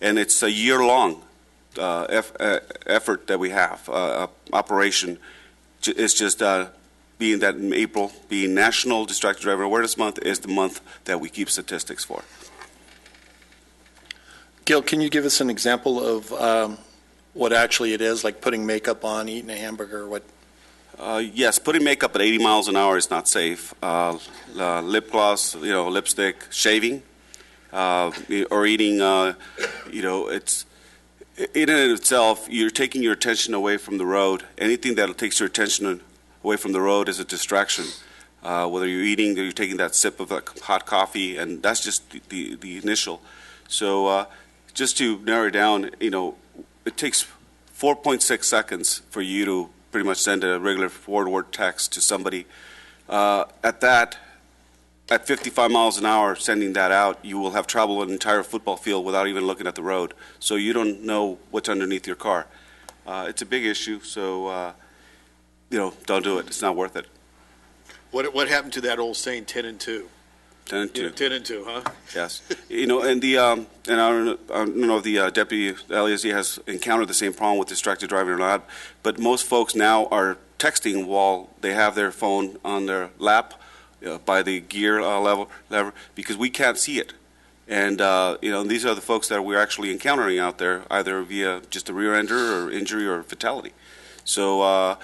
and it's a year-long effort that we have, operation. It's just being that in April, being National Distracted Driver Awareness Month, is the month that we keep statistics for. Gil, can you give us an example of what actually it is, like putting makeup on, eating a hamburger, what? Yes, putting makeup at 80 miles an hour is not safe. Lip gloss, lipstick, shaving, or eating, it's in and of itself, you're taking your attention away from the road. Anything that takes your attention away from the road is a distraction. Whether you're eating or you're taking that sip of hot coffee, and that's just the initial. So just to narrow it down, it takes 4.6 seconds for you to pretty much send a regular forward text to somebody. At 55 miles an hour, sending that out, you will have traveled an entire football field without even looking at the road. So you don't know what's underneath your car. It's a big issue, so don't do it. It's not worth it. What happened to that old saying, 10 and 2? 10 and 2. 10 and 2, huh? Yes. And I don't know if the deputy LASD has encountered the same problem with distracted driving or not, but most folks now are texting while they have their phone on their lap by the gear lever, because we can't see it. And these are the folks that we're actually encountering out there, either via just a rear ender or injury or fatality. So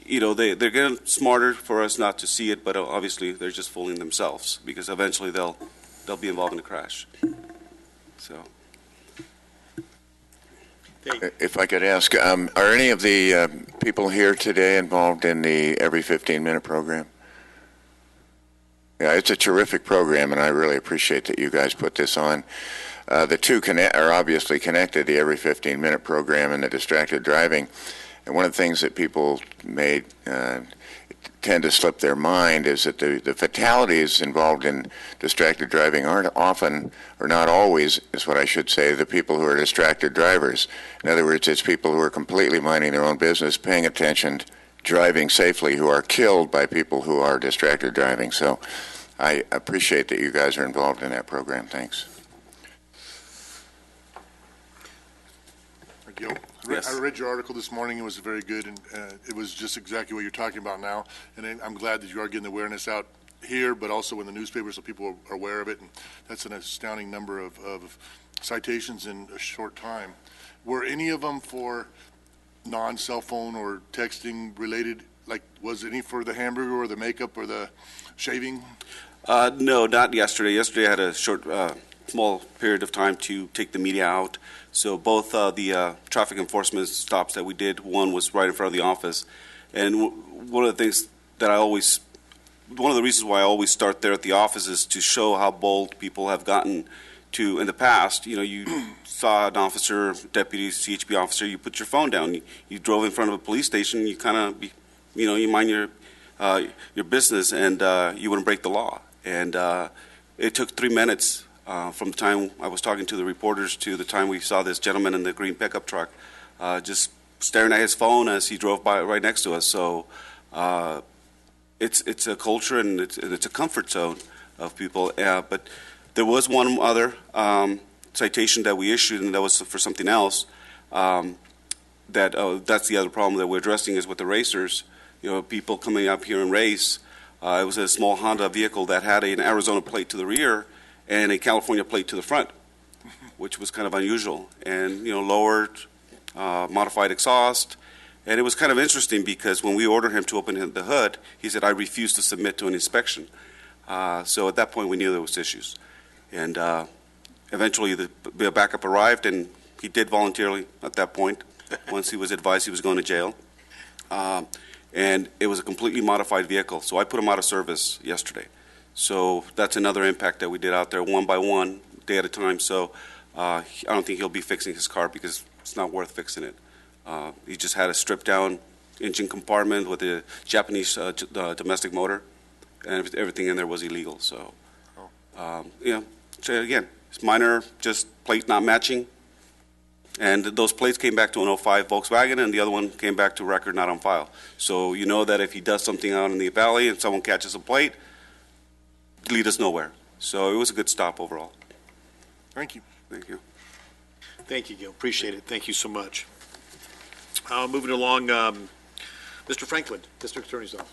they're getting smarter for us not to see it, but obviously they're just fooling themselves, because eventually they'll be involved in a crash. So, if I could ask, are any of the people here today involved in the Every 15-Minute program? Yeah, it's a terrific program, and I really appreciate that you guys put this on. The two are obviously connected, the every 15-minute program and the distracted driving. And one of the things that people may tend to slip their mind is that the fatalities involved in distracted driving aren't often, or not always, is what I should say, the people who are distracted drivers. In other words, it's people who are completely minding their own business, paying attention, driving safely, who are killed by people who are distracted driving. So I appreciate that you guys are involved in that program. Thanks. Gil, Yes. I read your article this morning. It was very good, and it was just exactly what you're talking about now. And I'm glad that you are getting the awareness out here, but also in the newspaper so people are aware of it. And that's an astounding number of citations in a short time. Were any of them for non-cell phone or texting related? Like, was any for the hamburger or the makeup or the shaving? No, not yesterday. Yesterday I had a short, small period of time to take the media out. So both the traffic enforcement stops that we did, one was right in front of the office. And one of the things that one of the reasons why I always start there at the office is to show how bold people have gotten to, in the past, you saw an officer, deputy, CHP officer, you put your phone down. You drove in front of a police station, you kind of, you mind your business, and you wouldn't break the law. And it took 3 minutes from the time I was talking to the reporters to the time we saw this gentleman in the green pickup truck just staring at his phone as he drove by right next to us. So it's a culture and it's a comfort zone of people. But there was one other citation that we issued, and that was for something else. That's the other problem that we're addressing is with the racers. People coming up here and race. It was a small Honda vehicle that had an Arizona plate to the rear and a California plate to the front, which was kind of unusual. And, lowered, modified exhaust. And it was kind of interesting because when we ordered him to open the hood, he said, "I refuse to submit to an inspection." So at that point, we knew there was issues. And eventually, the backup arrived, and he did voluntarily at that point, once he was advised he was going to jail. And it was a completely modified vehicle. So I put him out of service yesterday. So that's another impact that we did out there, one by one, day at a time. So I don't think he'll be fixing his car because it's not worth fixing it. He just had a stripped-down engine compartment with a Japanese domestic motor, and everything in there was illegal. So, so again, it's minor, just plate not matching. And those plates came back to an 05 Volkswagen, and the other one came back to record not on file. So you know that if he does something out in the valley and someone catches a plate, lead us nowhere. So it was a good stop overall. Thank you. Thank you. Thank you, Gil. Appreciate it. Thank you so much. Moving along, Mr. Franklin, District Attorney's Office.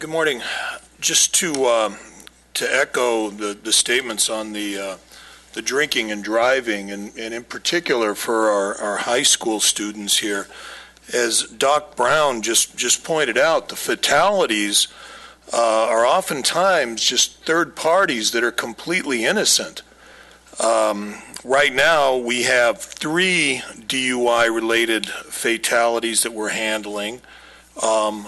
Good morning. Just to echo the statements on the drinking and driving, and in particular for our high school students here, as Doc Brown just pointed out, the fatalities are oftentimes just third parties that are completely innocent. Right now, we have 3 DUI-related fatalities that we're handling. We're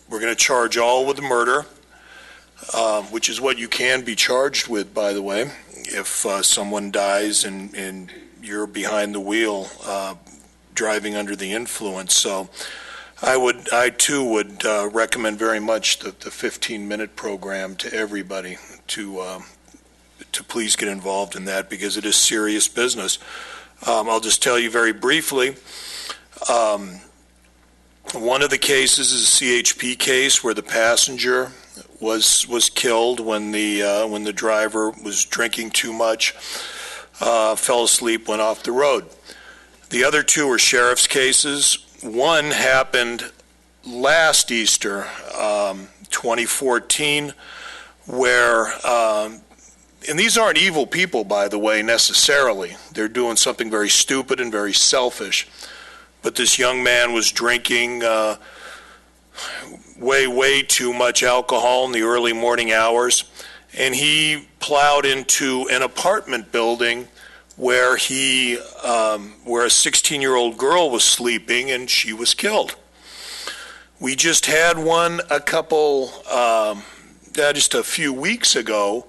going to charge all with murder, which is what you can be charged with, by the way, if someone dies and you're behind the wheel driving under the influence. So I too would recommend very much the 15-minute program to everybody to please get involved in that, because it is serious business. I'll just tell you very briefly, one of the cases is a CHP case where the passenger was killed when the driver was drinking too much, fell asleep, went off the road. The other 2 are sheriff's cases. One happened last Easter, 2014, where, and these aren't evil people, by the way, necessarily. They're doing something very stupid and very selfish. But this young man was drinking way too much alcohol in the early morning hours, and he plowed into an apartment building where a 16-year-old girl was sleeping, and she was killed. We just had one just a few weeks ago,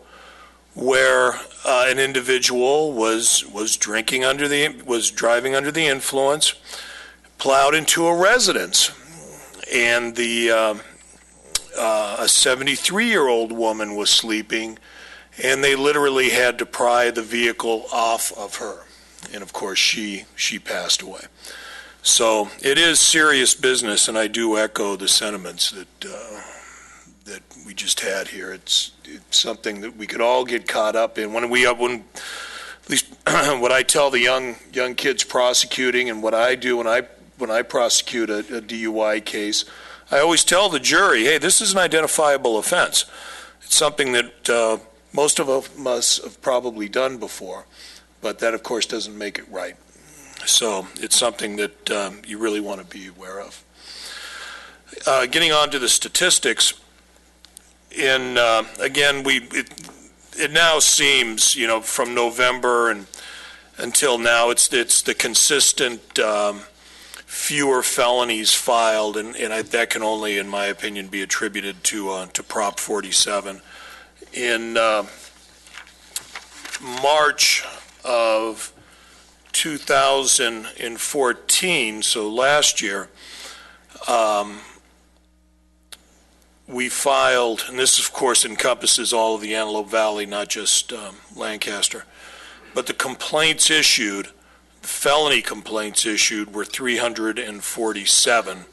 where an individual was driving under the influence, plowed into a residence, and a 73-year-old woman was sleeping, and they literally had to pry the vehicle off of her, and of course she passed away. So it is serious business, and I do echo the sentiments that we just had here. It's something that we could all get caught up in. When at least what I tell the young kids prosecuting, and what I do when I prosecute a DUI case, I always tell the jury, hey, this is an identifiable offense. It's something that most of us have probably done before, but that, of course, doesn't make it right. So it's something that you really want to be aware of. Getting on to the statistics, again, it now seems, from November and until now, it's the consistent fewer felonies filed, and that can only, in my opinion, be attributed to Prop 47. In March of 2014, so last year, we filed, and this of course encompasses all of the Antelope Valley, not just Lancaster, but the complaints issued, felony complaints issued, were 347.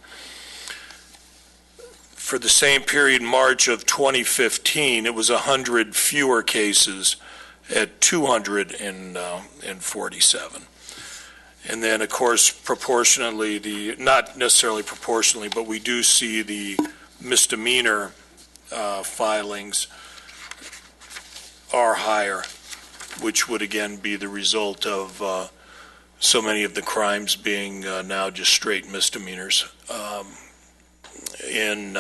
For the same period, March of 2015, it was 100 fewer cases at 247. And then, of course, proportionately, not necessarily proportionally, but we do see the misdemeanor filings are higher, which would again be the result of so many of the crimes being now just straight misdemeanors. In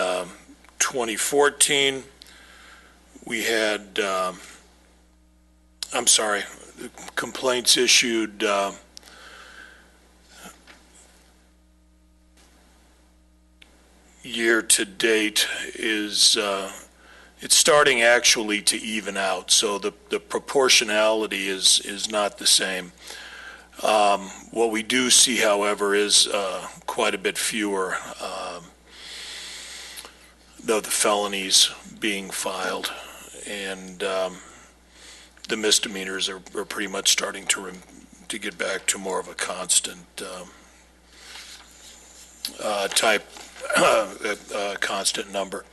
2014, we had, complaints issued year to date is it's starting actually to even out, so the proportionality is not the same. What we do see, however, is quite a bit fewer though the felonies being filed, and the misdemeanors are pretty much starting to get back to more of a constant constant number.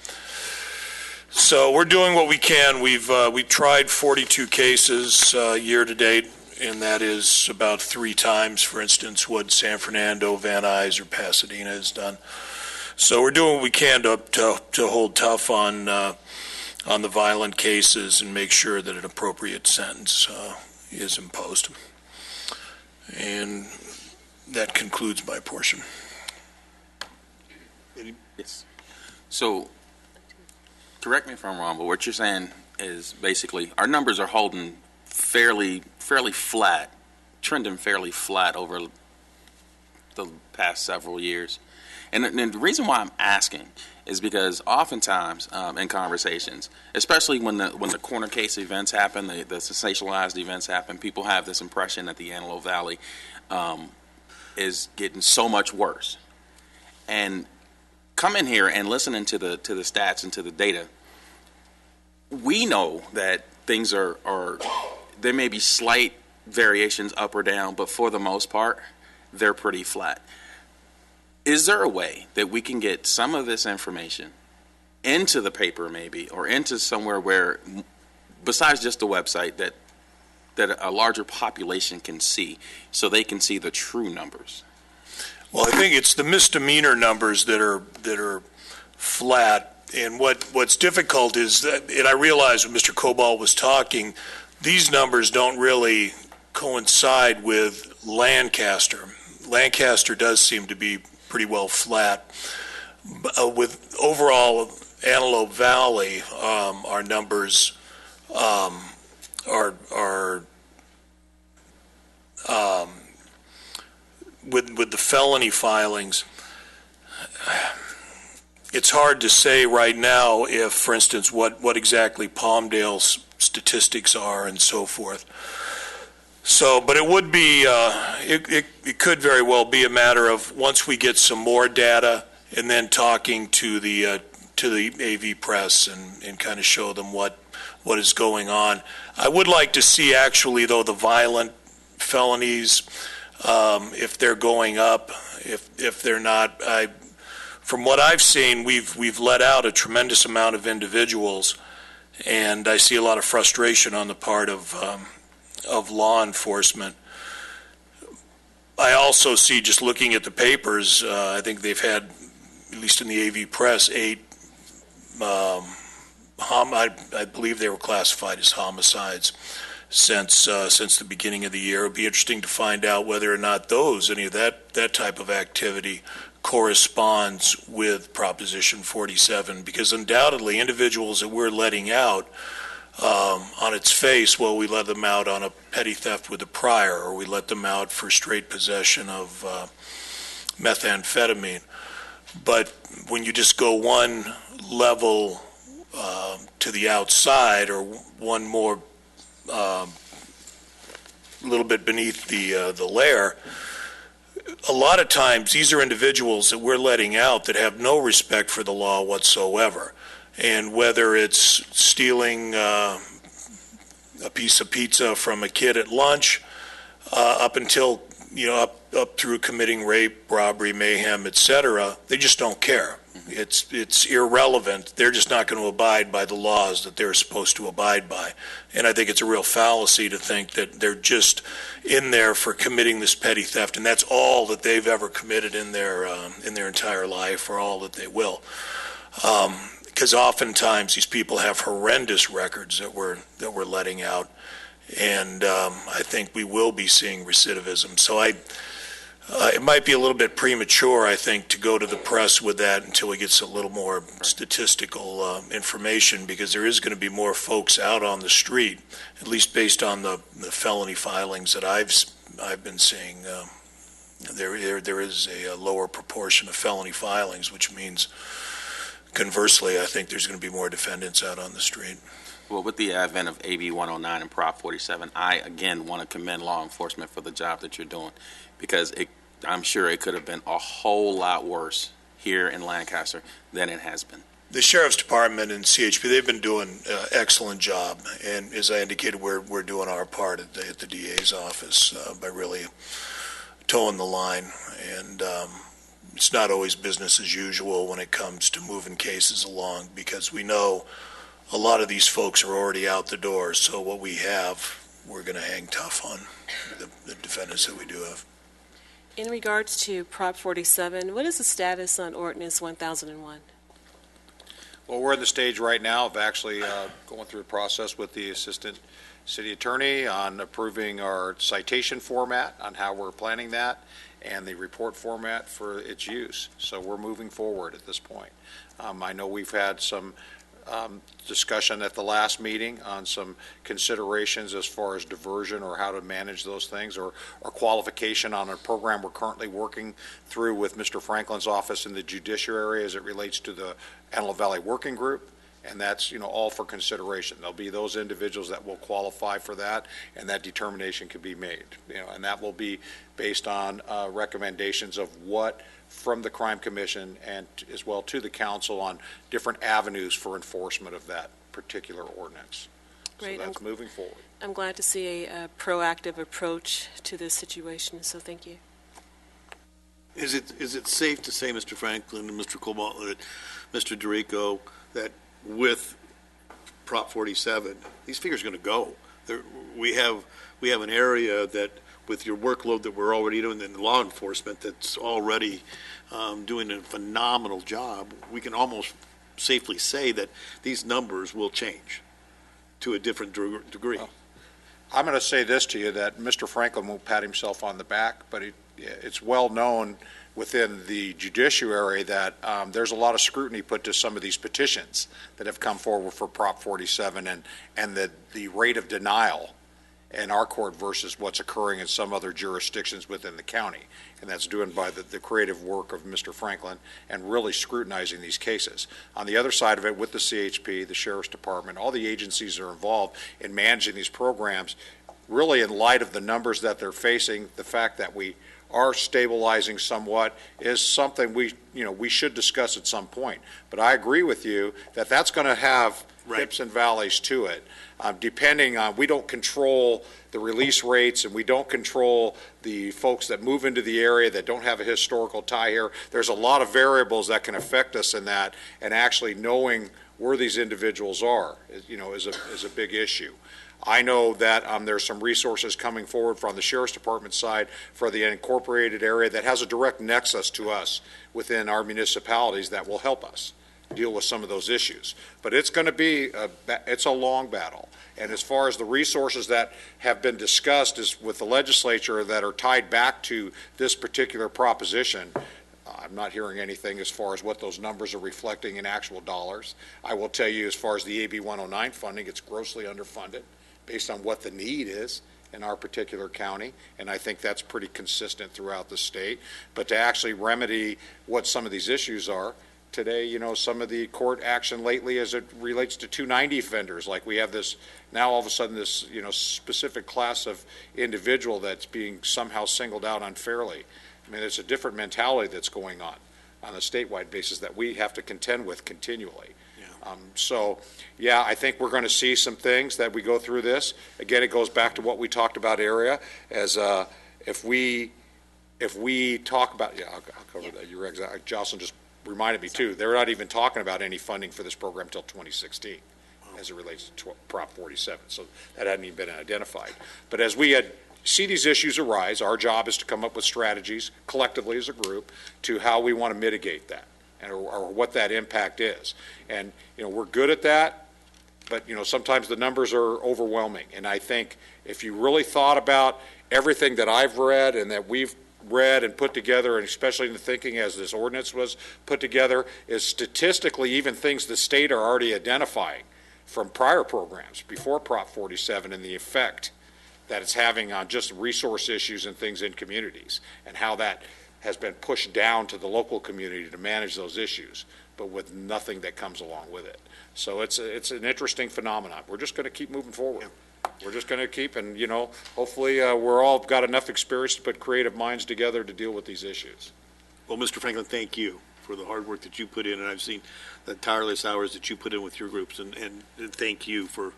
So we're doing what we can. We've tried 42 cases year to date, and that is about 3 times, for instance, what San Fernando, Van Nuys, or Pasadena has done. So we're doing what we can to hold tough on the violent cases and make sure that an appropriate sentence is imposed. And that concludes my portion. Yes. So, correct me if I'm wrong, but what you're saying is basically our numbers are holding fairly flat, trending fairly flat over the past several years. And the reason why I'm asking is because oftentimes in conversations, especially when the corner case events happen, the sensationalized events happen, people have this impression that the Antelope Valley is getting so much worse. And coming here and listening to the stats and to the data, we know that things are there may be slight variations up or down, but for the most part, they're pretty flat. Is there a way that we can get some of this information into the paper maybe, or into somewhere where, besides just the website, that a larger population can see, so they can see the true numbers? Well, I think it's the misdemeanor numbers that are flat, and what's difficult is that, and I realize when Mr. Cobalt was talking, these numbers don't really coincide with Lancaster. Lancaster does seem to be pretty well flat. With overall Antelope Valley, our numbers are with the felony filings, it's hard to say right now if, for instance, what exactly Palmdale's statistics are and so forth. So, but it would be, it could very well be a matter of once we get some more data and then talking to the AV press and kind of show them what is going on. I would like to see actually, though, the violent felonies, if they're going up, if they're not. From what I've seen, we've let out a tremendous amount of individuals, and I see a lot of frustration on the part of law enforcement. I also see, just looking at the papers, I think they've had, at least in the AV press, 8 I believe they were classified as homicides since the beginning of the year. It would be interesting to find out whether or not any of that type of activity corresponds with Proposition 47, because undoubtedly individuals that we're letting out, on its face, well, we let them out on a petty theft with a prior, or we let them out for straight possession of methamphetamine. But when you just go one level to the outside, or one more, a little bit beneath the layer, a lot of times these are individuals that we're letting out that have no respect for the law whatsoever. And whether it's stealing a piece of pizza from a kid at lunch, up until, up through committing rape, robbery, mayhem, etc., they just don't care. It's irrelevant. They're just not going to abide by the laws that they're supposed to abide by. And I think it's a real fallacy to think that they're just in there for committing this petty theft, and that's all that they've ever committed in their entire life, or all that they will. Because oftentimes these people have horrendous records that we're letting out, and I think we will be seeing recidivism. So it might be a little bit premature, I think, to go to the press with that until we get a little more statistical information, because there is going to be more folks out on the street, at least based on the felony filings that I've been seeing. There is a lower proportion of felony filings, which means, conversely, I think there's going to be more defendants out on the street. Well, with the advent of AB 109 and Prop 47, I, again, want to commend law enforcement for the job that you're doing, because I'm sure it could have been a whole lot worse here in Lancaster than it has been. The Sheriff's Department and CHP, they've been doing an excellent job, and as I indicated, we're doing our part at the DA's office by really towing the line, and it's not always business as usual when it comes to moving cases along, because we know a lot of these folks are already out the door. So what we have, we're going to hang tough on the defendants that we do have. In regards to Prop 47, what is the status on Ordinance 1001? Well, we're in the stage right now of actually going through the process with the Assistant City Attorney on approving our citation format, on how we're planning that, and the report format for its use. So we're moving forward at this point. I know we've had some discussion at the last meeting on some considerations as far as diversion or how to manage those things, or qualification on a program we're currently working through with Mr. Franklin's office in the judiciary as it relates to the Antelope Valley Working Group. And that's, all for consideration. There'll be those individuals that will qualify for that, and that determination can be made. And that will be based on recommendations of what from the Crime Commission and as well to the council on different avenues for enforcement of that particular ordinance. Great. So that's moving forward. I'm glad to see a proactive approach to this situation, so thank you. Is it safe to say, Mr. Franklin and Mr. Cobalt, that Mr. Dorico, that with Prop 47, these figures are going to go? We have an area that, with your workload that we're already doing in law enforcement, that's already doing a phenomenal job, we can almost safely say that these numbers will change to a different degree. Well, I'm going to say this to you, that Mr. Franklin won't pat himself on the back, but it's well known within the judiciary that there's a lot of scrutiny put to some of these petitions that have come forward for Prop 47, and the rate of denial in our court versus what's occurring in some other jurisdictions within the county. And that's driven by the creative work of Mr. Franklin and really scrutinizing these cases. On the other side of it, with the CHP, the Sheriff's Department, all the agencies are involved in managing these programs, really in light of the numbers that they're facing, the fact that we are stabilizing somewhat is something we should discuss at some point. But I agree with you that that's going to have dips and valleys to it, depending on, we don't control the release rates and we don't control the folks that move into the area that don't have a historical tie here. There's a lot of variables that can affect us in that, and actually knowing where these individuals are, is a big issue. I know that there's some resources coming forward from the Sheriff's Department side for the incorporated area that has a direct nexus to us within our municipalities that will help us deal with some of those issues. But it's going to be it's a long battle. And as far as the resources that have been discussed is with the legislature that are tied back to this particular proposition, I'm not hearing anything as far as what those numbers are reflecting in actual dollars. I will tell you, as far as the AB 109 funding, it's grossly underfunded based on what the need is in our particular county, and I think that's pretty consistent throughout the state. But to actually remedy what some of these issues are, today, some of the court action lately as it relates to 290 offenders, like we have this, now all of a sudden this, specific class of individual that's being somehow singled out unfairly. I mean, there's a different mentality that's going on a statewide basis that we have to contend with continually. Yeah. I think we're going to see some things that we go through this. Again, it goes back to what we talked about area as if we talk about, I'll cover that. You're exactly, Jocelyn just reminded me too, they're not even talking about any funding for this program until 2016 as it relates to Prop 47. So that hadn't even been identified. But as we see these issues arise, our job is to come up with strategies collectively as a group to how we want to mitigate that or what that impact is. And, we're good at that, but, sometimes the numbers are overwhelming. And I think if you really thought about everything that I've read and that we've read and put together, and especially in the thinking as this ordinance was put together, is statistically even things the state are already identifying from prior programs before Prop 47 and the effect that it's having on just resource issues and things in communities and how that has been pushed down to the local community to manage those issues, but with nothing that comes along with it. So it's an interesting phenomenon. We're just going to keep moving forward. We're just going to keep, and hopefully we're all got enough experience to put creative minds together to deal with these issues. Well, Mr. Franklin, thank you for the hard work that you put in, and I've seen the tireless hours that you put in with your groups, and thank you for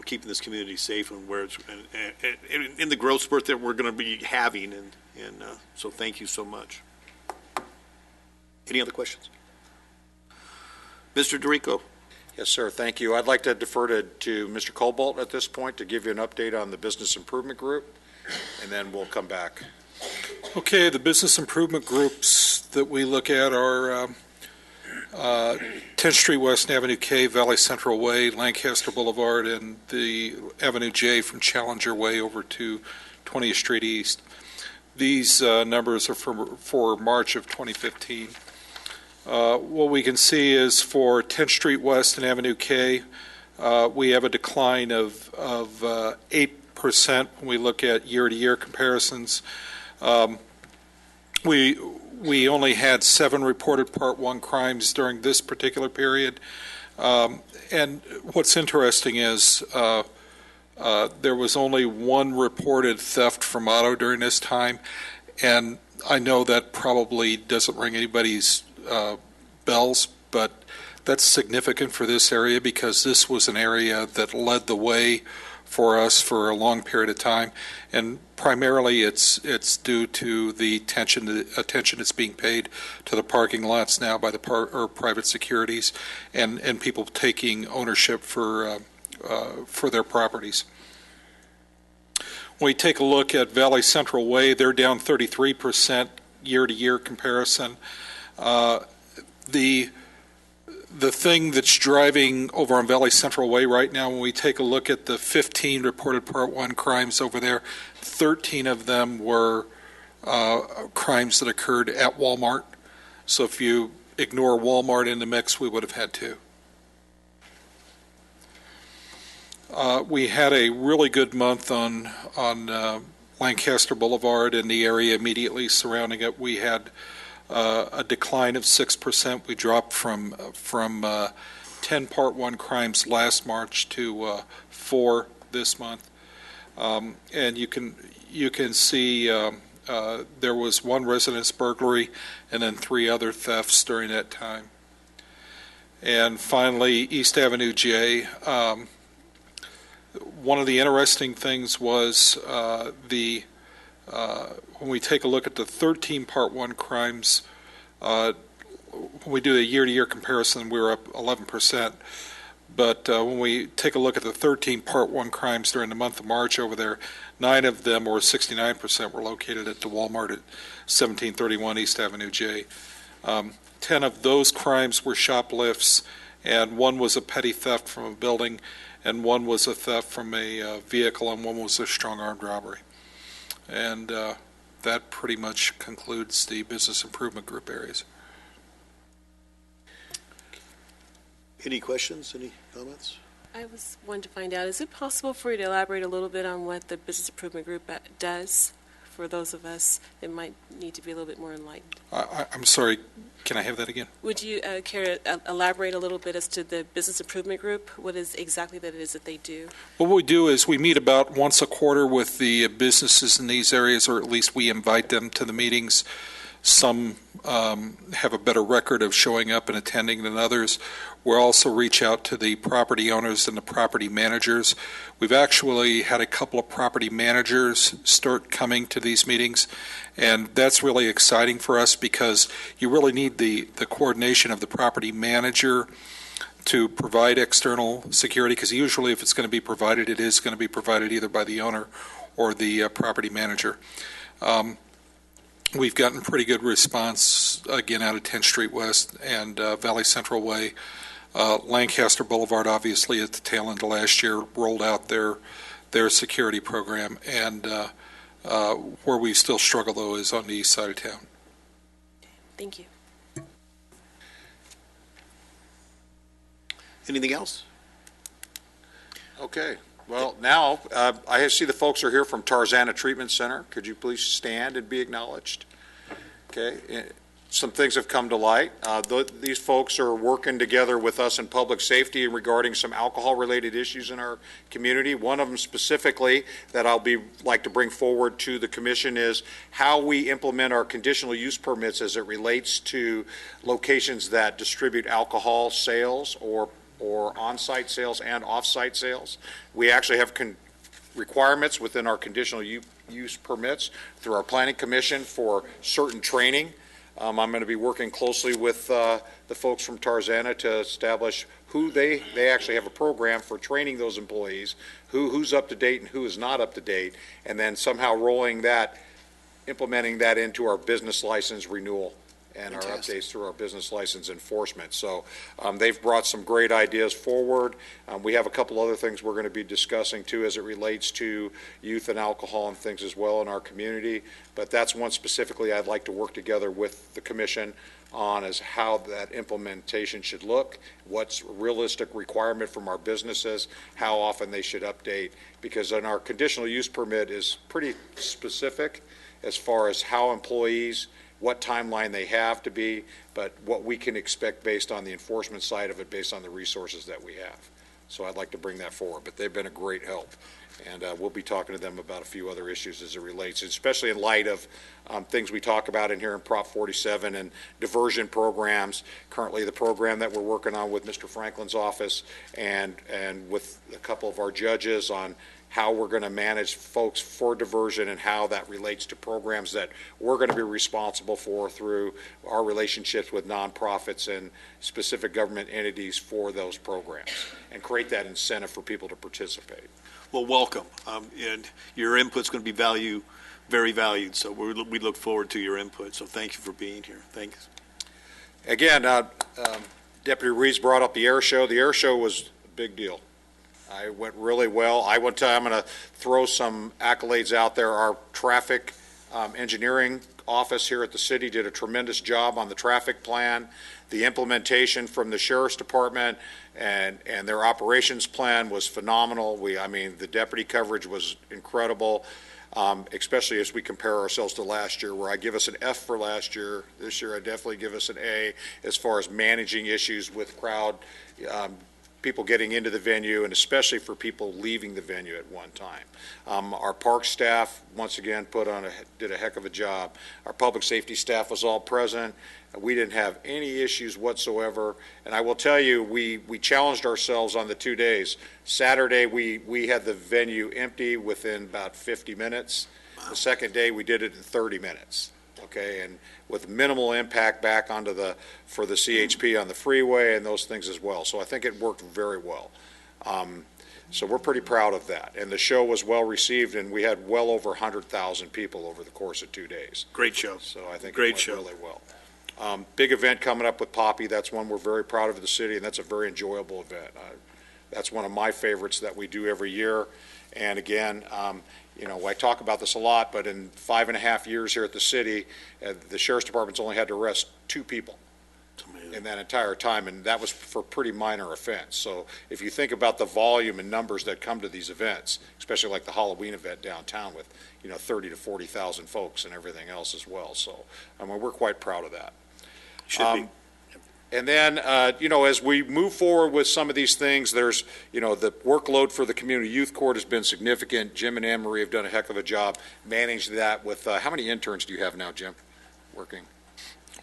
keeping this community safe and where it's and in the growth spurt that we're going to be having, and so thank you so much. Any other questions? Mr. DeRico. Yes, sir. Thank you. I'd like to defer to Mr. Cobalt at this point to give you an update on the Business Improvement Group, and then we'll come back. Okay, the business improvement groups that we look at are 10th Street West and Avenue K, Valley Central Way, Lancaster Boulevard, and the Avenue J from Challenger Way over to 20th Street East. These numbers are for March of 2015. What we can see is for 10th Street West and Avenue K, we have a decline of 8% when we look at year-to-year comparisons. We only had 7 reported Part 1 crimes during this particular period. And what's interesting is there was only 1 reported theft from auto during this time. And I know that probably doesn't ring anybody's bells, but that's significant for this area because this was an area that led the way for us for a long period of time, and primarily it's due to the attention that's being paid to the parking lots now by the private securities and people taking ownership for their properties. When we take a look at Valley Central Way, they're down 33% year-to-year comparison. The thing that's driving over on Valley Central Way right now, when we take a look at the 15 reported Part 1 crimes over there, 13 of them were crimes that occurred at Walmart. So if you ignore Walmart in the mix, we would have had 2. We had a really good month on Lancaster Boulevard and the area immediately surrounding it. We had a decline of 6%. We dropped from 10 Part 1 crimes last March to 4 this month. And you can see there was one residence burglary and then 3 other thefts during that time. And finally, East Avenue J. One of the interesting things was when we take a look at the 13 Part 1 crimes, when we do a year-to-year comparison, we were up 11%. But when we take a look at the 13 Part 1 crimes during the month of March over there, 9 of them, or 69%, were located at the Walmart at 1731 East Avenue J. 10 of those crimes were shoplifts, and 1 was a petty theft from a building, and 1 was a theft from a vehicle, and 1 was a strong armed robbery. And that pretty much concludes the Business Improvement Group areas. Any questions, any comments? I was wanting to find out, is it possible for you to elaborate a little bit on what the Business Improvement Group does for those of us that might need to be a little bit more enlightened? I'm sorry, can I have that again? Would you care to elaborate a little bit as to the Business Improvement Group? What is exactly that it is that they do? Well, what we do is we meet about once a quarter with the businesses in these areas, or at least we invite them to the meetings. Some have a better record of showing up and attending than others. We'll also reach out to the property owners and the property managers. We've actually had a couple of property managers start coming to these meetings, and that's really exciting for us because you really need the coordination of the property manager to provide external security, because usually if it's going to be provided, it is going to be provided either by the owner or the property manager. We've gotten pretty good response, again, out of 10th Street West and Valley Central Way. Lancaster Boulevard, obviously, at the tail end of last year, rolled out their security program. And where we still struggle, though, is on the east side of town. Thank you. Anything else? Okay. Well, now, I see the folks are here from Tarzana Treatment Center. Could you please stand and be acknowledged? Okay. Some things have come to light. These folks are working together with us in public safety regarding some alcohol-related issues in our community. One of them specifically that I'll like to bring forward to the commission is how we implement our conditional use permits as it relates to locations that distribute alcohol sales or on-site sales and off-site sales. We actually have requirements within our conditional use permits through our planning commission for certain training. I'm going to be working closely with the folks from Tarzana to establish who they actually have a program for training those employees, who's up to date and who is not up to date, and then somehow implementing that into our business license renewal and our updates through our business license enforcement. So they've brought some great ideas forward. We have a couple other things we're going to be discussing too as it relates to youth and alcohol and things as well in our community. But that's one specifically I'd like to work together with the commission on, is how that implementation should look, what's a realistic requirement from our businesses, how often they should update, because in our conditional use permit is pretty specific as far as how employees, what timeline they have to be, but what we can expect based on the enforcement side of it, based on the resources that we have. So I'd like to bring that forward, but they've been a great help. And we'll be talking to them about a few other issues as it relates, especially in light of things we talk about in here in Prop 47 and diversion programs. Currently, the program that we're working on with Mr. Franklin's office and with a couple of our judges on how we're going to manage folks for diversion and how that relates to programs that we're going to be responsible for through our relationships with nonprofits and specific government entities for those programs, and create that incentive for people to participate. Well, welcome. And your input's going to be very valued, so we look forward to your input. So thank you for being here. Thanks. Again, Deputy Ruiz brought up the air show. The air show was a big deal. It went really well. I'm going to throw some accolades out there. Our traffic engineering office here at the city did a tremendous job on the traffic plan. The implementation from the sheriff's department and their operations plan was phenomenal. The deputy coverage was incredible, especially as we compare ourselves to last year, where I give us an F for last year. This year, I definitely give us an A as far as managing issues with crowd, people getting into the venue, and especially for people leaving the venue at one time. Our park staff, once again, did a heck of a job. Our public safety staff was all present. We didn't have any issues whatsoever. And I will tell you, we challenged ourselves on the 2 days. Saturday, we had the venue empty within about 50 minutes. The second day, we did it in 30 minutes. Okay, and with minimal impact back for the CHP on the freeway and those things as well. So I think it worked very well. So we're pretty proud of that. And the show was well received, and we had well over 100,000 people over the course of 2 days. Great show. So I think it went really well. Big event coming up with Poppy. That's one we're very proud of the city, and that's a very enjoyable event. That's one of my favorites that we do every year. And again, I talk about this a lot, but in 5.5 years here at the city, the sheriff's department's only had to arrest 2 people in that entire time, and that was for pretty minor offense. So if you think about the volume and numbers that come to these events, especially like the Halloween event downtown with 30 to 40,000 folks and everything else as well. So we're quite proud of that. Should be. And then, as we move forward with some of these things, there's, the workload for the Community Youth Court has been significant. Jim and Anne Marie have done a heck of a job managing that with, how many interns do you have now, Jim, working?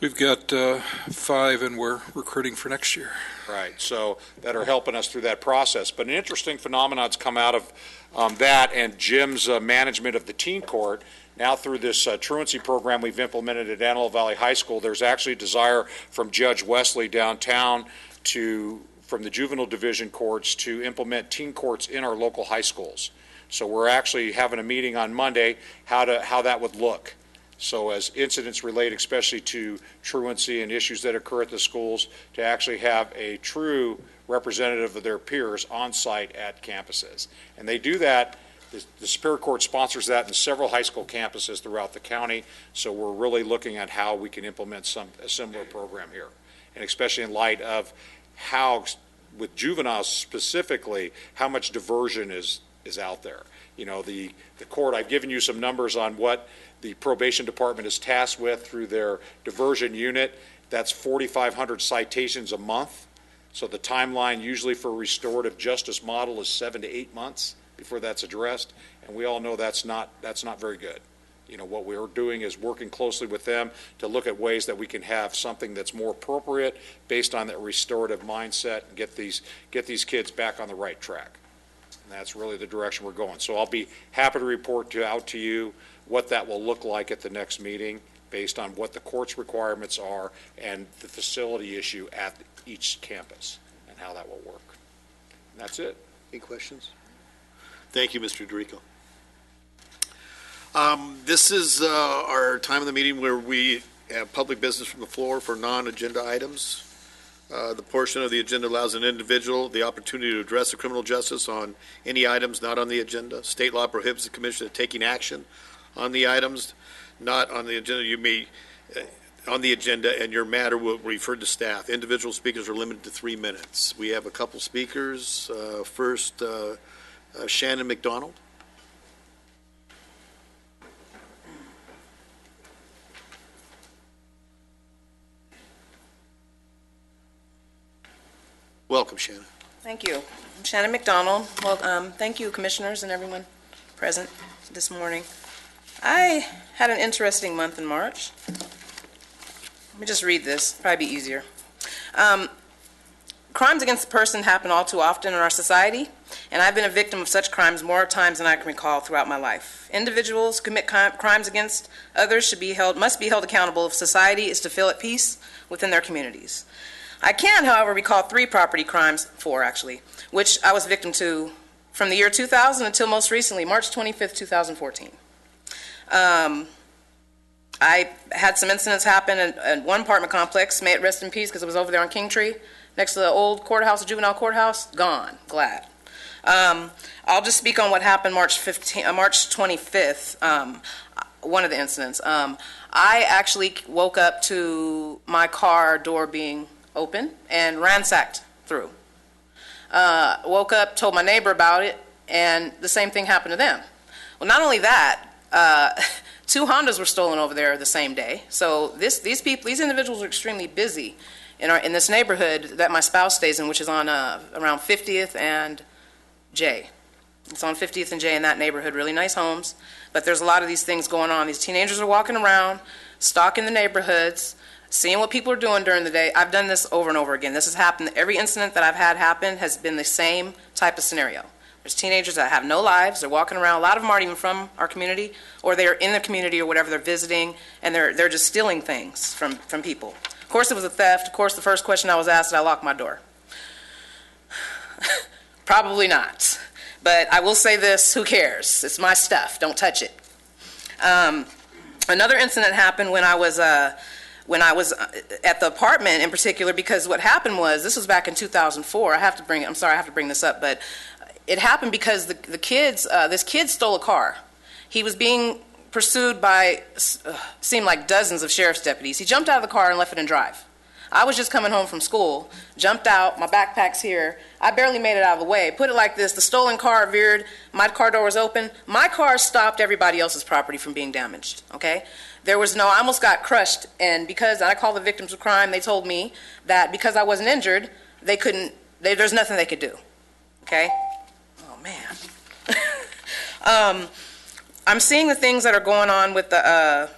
We've got 5, and we're recruiting for next year. Right, so that are helping us through that process. But an interesting phenomenon that's come out of that and Jim's management of the teen court. Now through this truancy program we've implemented at Antelope Valley High School, there's actually a desire from Judge Wesley downtown from the juvenile division courts to implement teen courts in our local high schools. So we're actually having a meeting on Monday how that would look. So as incidents relate especially to truancy and issues that occur at the schools, to actually have a true representative of their peers on site at campuses. And they do that. The Superior Court sponsors that in several high school campuses throughout the county, so we're really looking at how we can implement a similar program here, and especially in light of how, with juveniles specifically, how much diversion is out there. The court, I've given you some numbers on what the probation department is tasked with through their diversion unit. That's 4,500 citations a month, so the timeline usually for a restorative justice model is 7 to 8 months before that's addressed, and we all know that's not very good. What we're doing is working closely with them to look at ways that we can have something that's more appropriate based on that restorative mindset and get these kids back on the right track. And that's really the direction we're going. So I'll be happy to report out to you what that will look like at the next meeting based on what the court's requirements are and the facility issue at each campus and how that will work. And that's it. Any questions? Thank you, Mr. Dorico. This is our time of the meeting where we have public business from the floor for non-agenda items. The portion of the agenda allows an individual the opportunity to address the criminal justice on any items not on the agenda. State law prohibits the commission from taking action on the items not on the agenda. You may on the agenda, and your matter will refer to staff. Individual speakers are limited to 3 minutes. We have a couple speakers. First, Shannon McDonald. Welcome, Shannon. Thank you. I'm Shannon McDonald. Well, thank you, commissioners and everyone present this morning. I had an interesting month in March. Let me just read this, probably be easier. Crimes against the person happen all too often in our society, and I've been a victim of such crimes more times than I can recall throughout my life. Individuals who commit crimes against others must be held accountable if society is to feel at peace within their communities. I can, however, recall 4 property crimes, actually, which I was victim to from the year 2000 until most recently, March 25th, 2014. I had some incidents happen in one apartment complex. May it rest in peace, because it was over there on Kingtree, next to the old courthouse, juvenile courthouse. Gone. Glad. I'll just speak on what happened March 25th. one of the incidents. I actually woke up to my car door being open and ransacked through. Woke up, told my neighbor about it, and the same thing happened to them. Well, not only that, 2 Hondas were stolen over there the same day. So these individuals are extremely busy in this neighborhood that my spouse stays in, which is on around 50th and J. It's on 50th and J in that neighborhood, really nice homes. But there's a lot of these things going on. These teenagers are walking around, stalking the neighborhoods, seeing what people are doing during the day. I've done this over and over again. This has happened. Every incident that I've had happen has been the same type of scenario. There's teenagers that have no lives. They're walking around. A lot of them aren't even from our community, or they're in the community or whatever. They're visiting, and they're just stealing things from people. Of course, it was a theft. Of course, the first question I was asked, did I lock my door? Probably not. But I will say this, who cares? It's my stuff. Don't touch it. Another incident happened when I was at the apartment in particular, because what happened was, this was back in 2004. I'm sorry, I have to bring this up, but it happened because this kid stole a car. He was being pursued by, seemed like dozens of sheriff's deputies. He jumped out of the car and left it in drive. I was just coming home from school, jumped out, my backpack's here. I barely made it out of the way. Put it like this, the stolen car veered, my car door was open. My car stopped everybody else's property from being damaged, okay? I almost got crushed, and because I called the victims of crime, they told me that because I wasn't injured, there's nothing they could do, okay? Oh, man. I'm seeing the things that are going on with the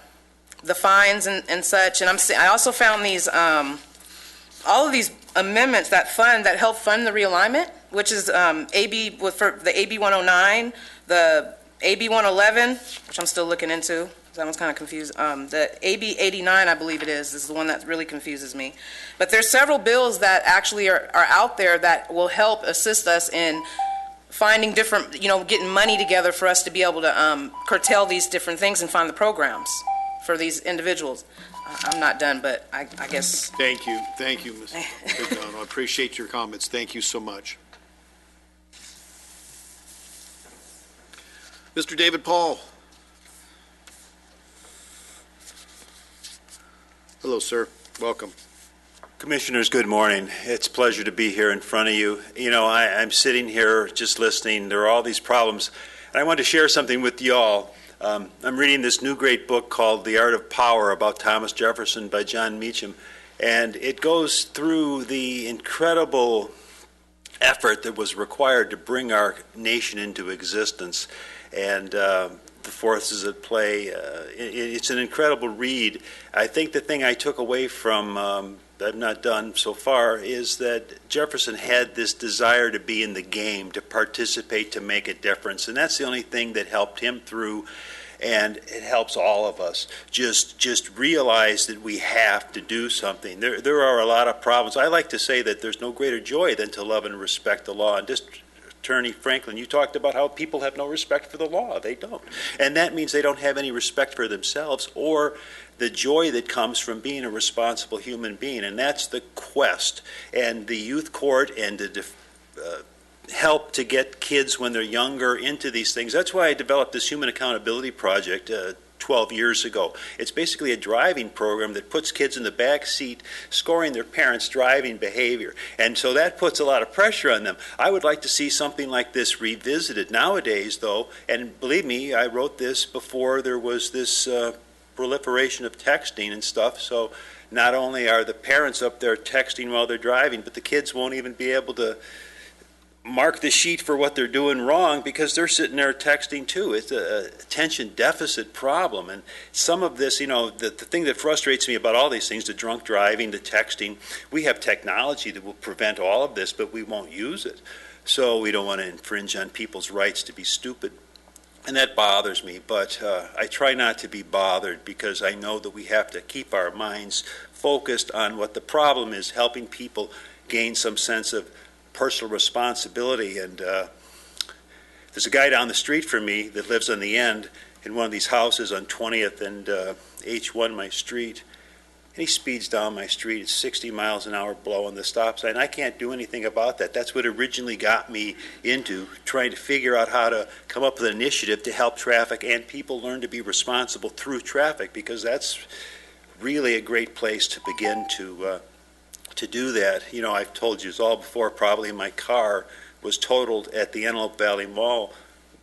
fines and such, and I also found these, all of these amendments that help fund the realignment, which is for the AB 109, the AB 111, which I'm still looking into. That one's kind of confused. The AB 89, I believe it is the one that really confuses me. But there's several bills that actually are out there that will help assist us in finding different, getting money together for us to be able to curtail these different things and find the programs for these individuals. I'm not done, but I guess. Thank you, Ms. McDonald. I appreciate your comments. Thank you so much. Mr. David Paul. Hello, sir. Welcome. Commissioners, good morning. It's a pleasure to be here in front of you. I'm sitting here just listening. There are all these problems, and I want to share something with y'all. I'm reading this new great book called The Art of Power about Thomas Jefferson by John Meacham, and it goes through the incredible effort that was required to bring our nation into existence, and the forces at play. It's an incredible read. I think the thing I took away from that I've not done so far is that Jefferson had this desire to be in the game, to participate, to make a difference, and that's the only thing that helped him through, and it helps all of us. Just realize that we have to do something. There are a lot of problems. I like to say that there's no greater joy than to love and respect the law. And Attorney Franklin, you talked about how people have no respect for the law. They don't. And that means they don't have any respect for themselves or the joy that comes from being a responsible human being. And that's the quest. And the youth court and the help to get kids when they're younger into these things. That's why I developed this Human Accountability Project 12 years ago. It's basically a driving program that puts kids in the back seat scoring their parents' driving behavior. And so that puts a lot of pressure on them. I would like to see something like this revisited. Nowadays, though, and believe me, I wrote this before there was this proliferation of texting and stuff, so not only are the parents up there texting while they're driving, but the kids won't even be able to mark the sheet for what they're doing wrong because they're sitting there texting too. It's a attention deficit problem. And some of this, the thing that frustrates me about all these things, the drunk driving, the texting, we have technology that will prevent all of this, but we won't use it. So we don't want to infringe on people's rights to be stupid. And that bothers me, but I try not to be bothered because I know that we have to keep our minds focused on what the problem is, helping people gain some sense of personal responsibility. And there's a guy down the street from me that lives on the end in one of these houses on 20th and H1, my street, and he speeds down my street at 60 miles an hour blowing the stop sign. I can't do anything about that. That's what originally got me into trying to figure out how to come up with an initiative to help traffic and people learn to be responsible through traffic, because that's really a great place to begin to do that. You know, I've told you all before, probably my car was totaled at the Antelope Valley Mall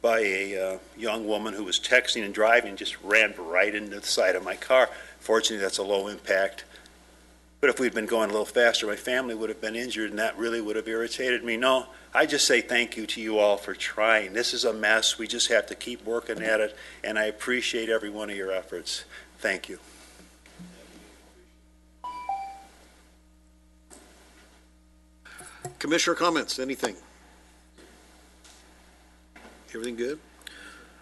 by a young woman who was texting and driving, just ran right into the side of my car. Fortunately, that's a low impact. But if we'd been going a little faster, my family would have been injured, and that really would have irritated me. No, I just say thank you to you all for trying. This is a mess. We just have to keep working at it, and I appreciate every one of your efforts. Thank you. Commissioner comments, anything? Everything good?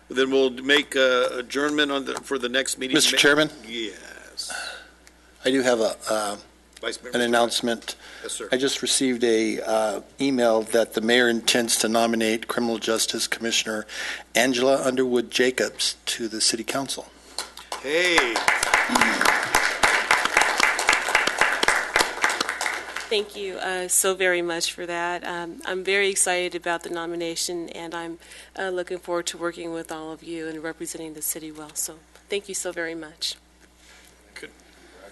Then we'll make adjournment for the next meeting. Mr. Chairman? Yes. I do have an announcement. Yes, sir. I just received a email that the mayor intends to nominate Criminal Justice Commissioner Angela Underwood Jacobs to the City Council. Hey. Thank you so very much for that. I'm very excited about the nomination, and I'm looking forward to working with all of you and representing the city well. So thank you so very much.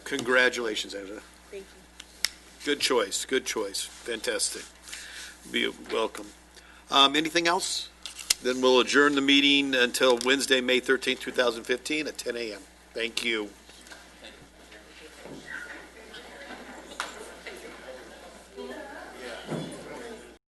Congratulations, Angela. Thank you. Good choice. Good choice. Fantastic. Be welcome. Anything else? Then we'll adjourn the meeting until Wednesday, May 13th, 2015 at 10 a.m. Thank you.